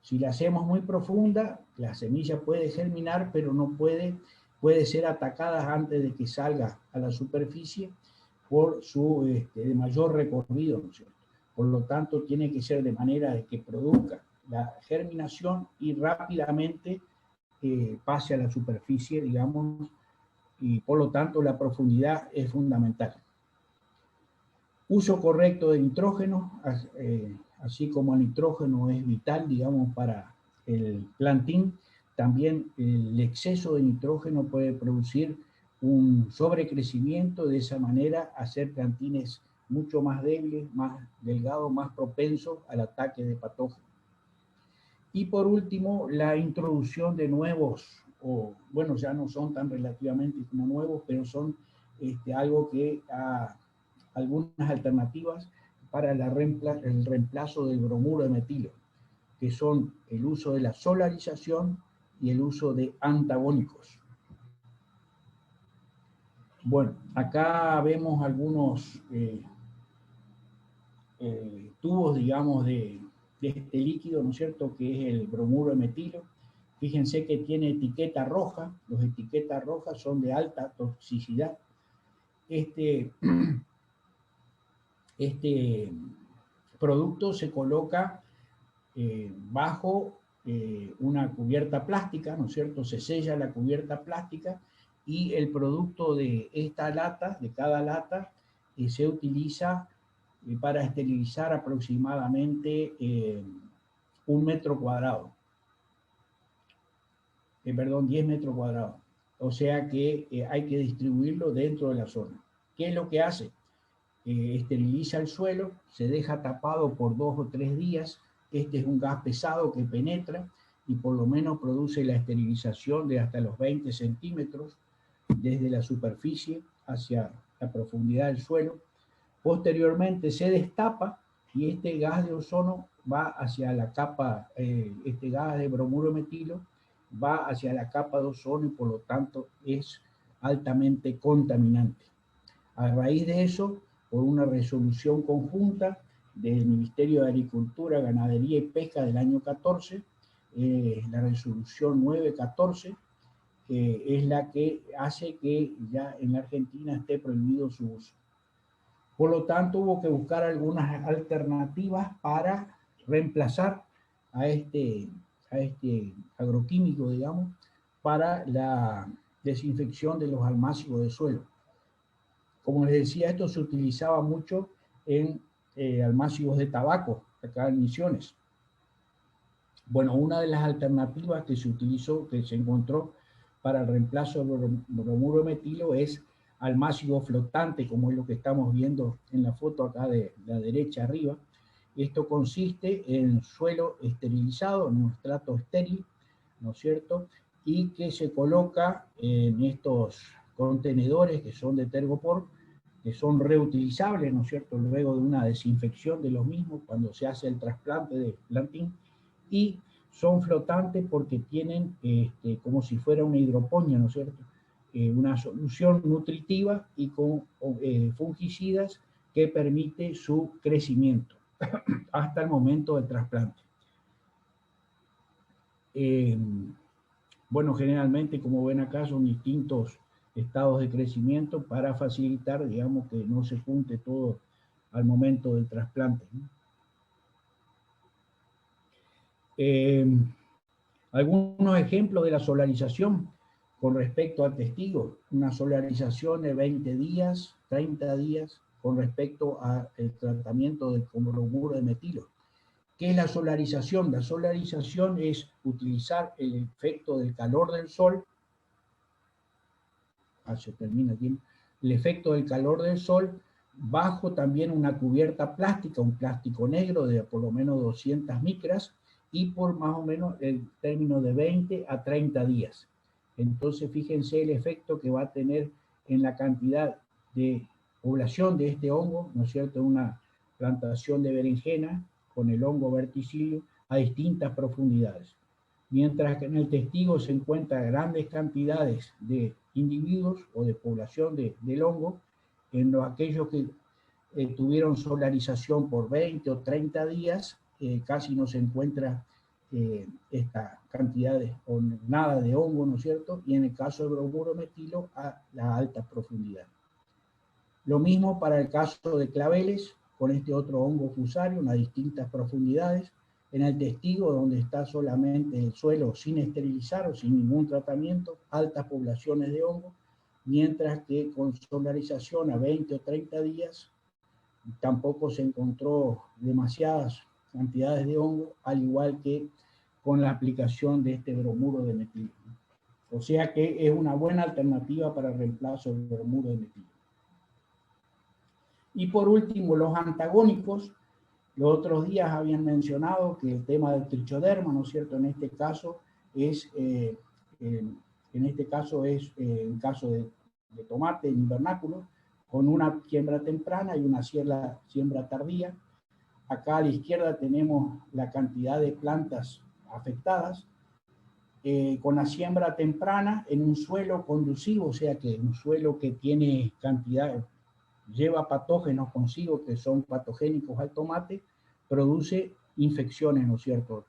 Si la hacemos muy profunda, la semilla puede germinar, pero no puede ser atacada antes de que salga a la superficie por su de mayor recorrido, ¿no es cierto? Por lo tanto, tiene que ser de manera de que produzca la germinación y rápidamente pase a la superficie, digamos, y por lo tanto la profundidad es fundamental. Uso correcto de nitrógeno, así como el nitrógeno es vital, digamos, para el plantín, También el exceso de nitrógeno puede producir un sobrecrecimiento, de esa manera hacer plantines mucho más débiles, más delgados, más propensos al ataque de patógenos. Y por último, la introducción de nuevos, o bueno, ya no son tan relativamente como nuevos, pero son algo que algunas alternativas para el reemplazo del bromuro de metilo, que son el uso de la solarización y el uso de antagónicos. Bueno, acá vemos algunos tubos, digamos, de este líquido, ¿no es cierto?, que es el bromuro de metilo. Fíjense que tiene etiqueta roja, las etiquetas rojas son de alta toxicidad. Este producto se coloca bajo una cubierta plástica, ¿no es cierto? Se sella la cubierta plástica y el producto de esta lata, de cada lata, se utiliza para esterilizar aproximadamente 1 metro cuadrado. Perdón, 10 metros cuadrados. O sea que hay que distribuirlo dentro de la zona. ¿Qué es lo que hace? Esteriliza el suelo, se deja tapado por 2 o 3 días. Este es un gas pesado que penetra y por lo menos produce la esterilización de hasta los 20 centímetros desde la superficie hacia la profundidad del suelo. Posteriormente se destapa y este gas de ozono va hacia la capa, este gas de bromuro de metilo va hacia la capa de ozono y por lo tanto es altamente contaminante. A raíz de eso, por una resolución conjunta del Ministerio de Agricultura, Ganadería y Pesca del año 14, la resolución 914, es la que hace que ya en la Argentina esté prohibido su uso. Por lo tanto, hubo que buscar algunas alternativas para reemplazar a este agroquímico, digamos, para la desinfección de los almácigos de suelo. Como les decía, esto se utilizaba mucho en almácigos de tabaco, acá en Misiones. Bueno, una de las alternativas que se utilizó, que se encontró para el reemplazo del bromuro de metilo es almácigo flotante, como es lo que estamos viendo en la foto acá de la derecha arriba. Esto consiste en suelo esterilizado, en un estrato estéril, ¿no es cierto? Y que se coloca en estos contenedores que son de Tergopor, que son reutilizables, ¿no es cierto?, luego de una desinfección de los mismos cuando se hace el trasplante de plantín, y son flotantes porque tienen como si fuera una hidroponía, ¿no es cierto?, una solución nutritiva y con fungicidas que permite su crecimiento hasta el momento del trasplante. Bueno, generalmente, como ven acá, son distintos estados de crecimiento para facilitar, digamos, que no se junte todo al momento del trasplante, ¿no? Algunos ejemplos de la solarización con respecto al testigo. Una solarización de 20 días, 30 días, con respecto al tratamiento del bromuro de metilo. ¿Qué es la solarización? La solarización es utilizar el efecto del calor del sol. Se termina aquí. El efecto del calor del sol bajo también una cubierta plástica, un plástico negro de por lo menos 200 micras, y por más o menos el término de 20 a 30 días. Entonces fíjense el efecto que va a tener en la cantidad de población de este hongo, ¿no es cierto? Una plantación de berenjena con el hongo verticilio a distintas profundidades. Mientras que en el testigo se encuentran grandes cantidades de individuos o de población del hongo, en aquellos que tuvieron solarización por 20 o 30 días, casi no se encuentra esta cantidad o nada de hongo, ¿no es cierto? Y en el caso del bromuro metilo, a la alta profundidad. Lo mismo para el caso de claveles, con este otro hongo fusario, a distintas profundidades. En el testigo, donde está solamente el suelo sin esterilizar o sin ningún tratamiento, altas poblaciones de hongo, mientras que con solarización a 20 o 30 días tampoco se encontró demasiadas cantidades de hongo, al igual que con la aplicación de este bromuro de metilo. O sea que es una buena alternativa para el reemplazo del bromuro de metilo. Y por último, los antagónicos. Los otros días habían mencionado que el tema del trichoderma, ¿no es cierto? En este caso es, en caso de tomate en invernáculo, con una siembra temprana y una siembra tardía. Acá a la izquierda tenemos la cantidad de plantas afectadas, con la siembra temprana en un suelo conducivo, o sea que un suelo que tiene cantidad, lleva patógenos consigo que son patogénicos al tomate, produce infecciones, ¿no es cierto?,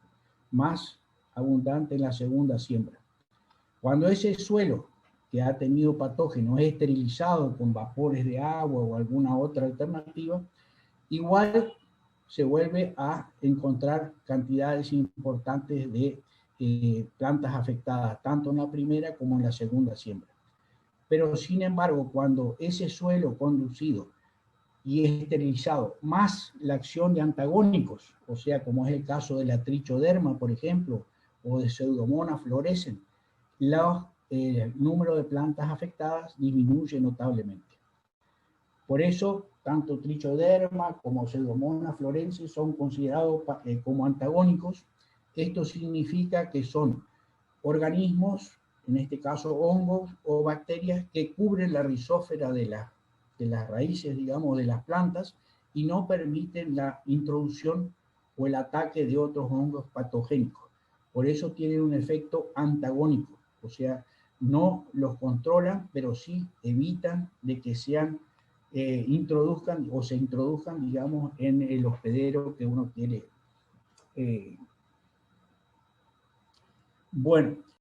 más abundante en la segunda siembra. Cuando ese suelo que ha tenido patógenos es esterilizado con vapores de agua o alguna otra alternativa, igual se vuelve a encontrar cantidades importantes de plantas afectadas, tanto en la primera como en la segunda siembra. Pero sin embargo, cuando ese suelo conducido y esterilizado, más la acción de antagónicos, o sea, como es el caso de la trichoderma, por ejemplo, o de Pseudomonas fluorescens, el número de plantas afectadas disminuye notablemente. Por eso, tanto trichoderma como Pseudomonas fluorescens son considerados como antagónicos. Esto significa que son organismos, en este caso hongos o bacterias, que cubren la rizósfera de las raíces, digamos, de las plantas y no permiten la introducción o el ataque de otros hongos patogénicos. Por eso tienen un efecto antagónico, o sea, no los controlan, pero sí evitan de que sean introduzcan, digamos, en el hospedero que uno quiere. Bueno,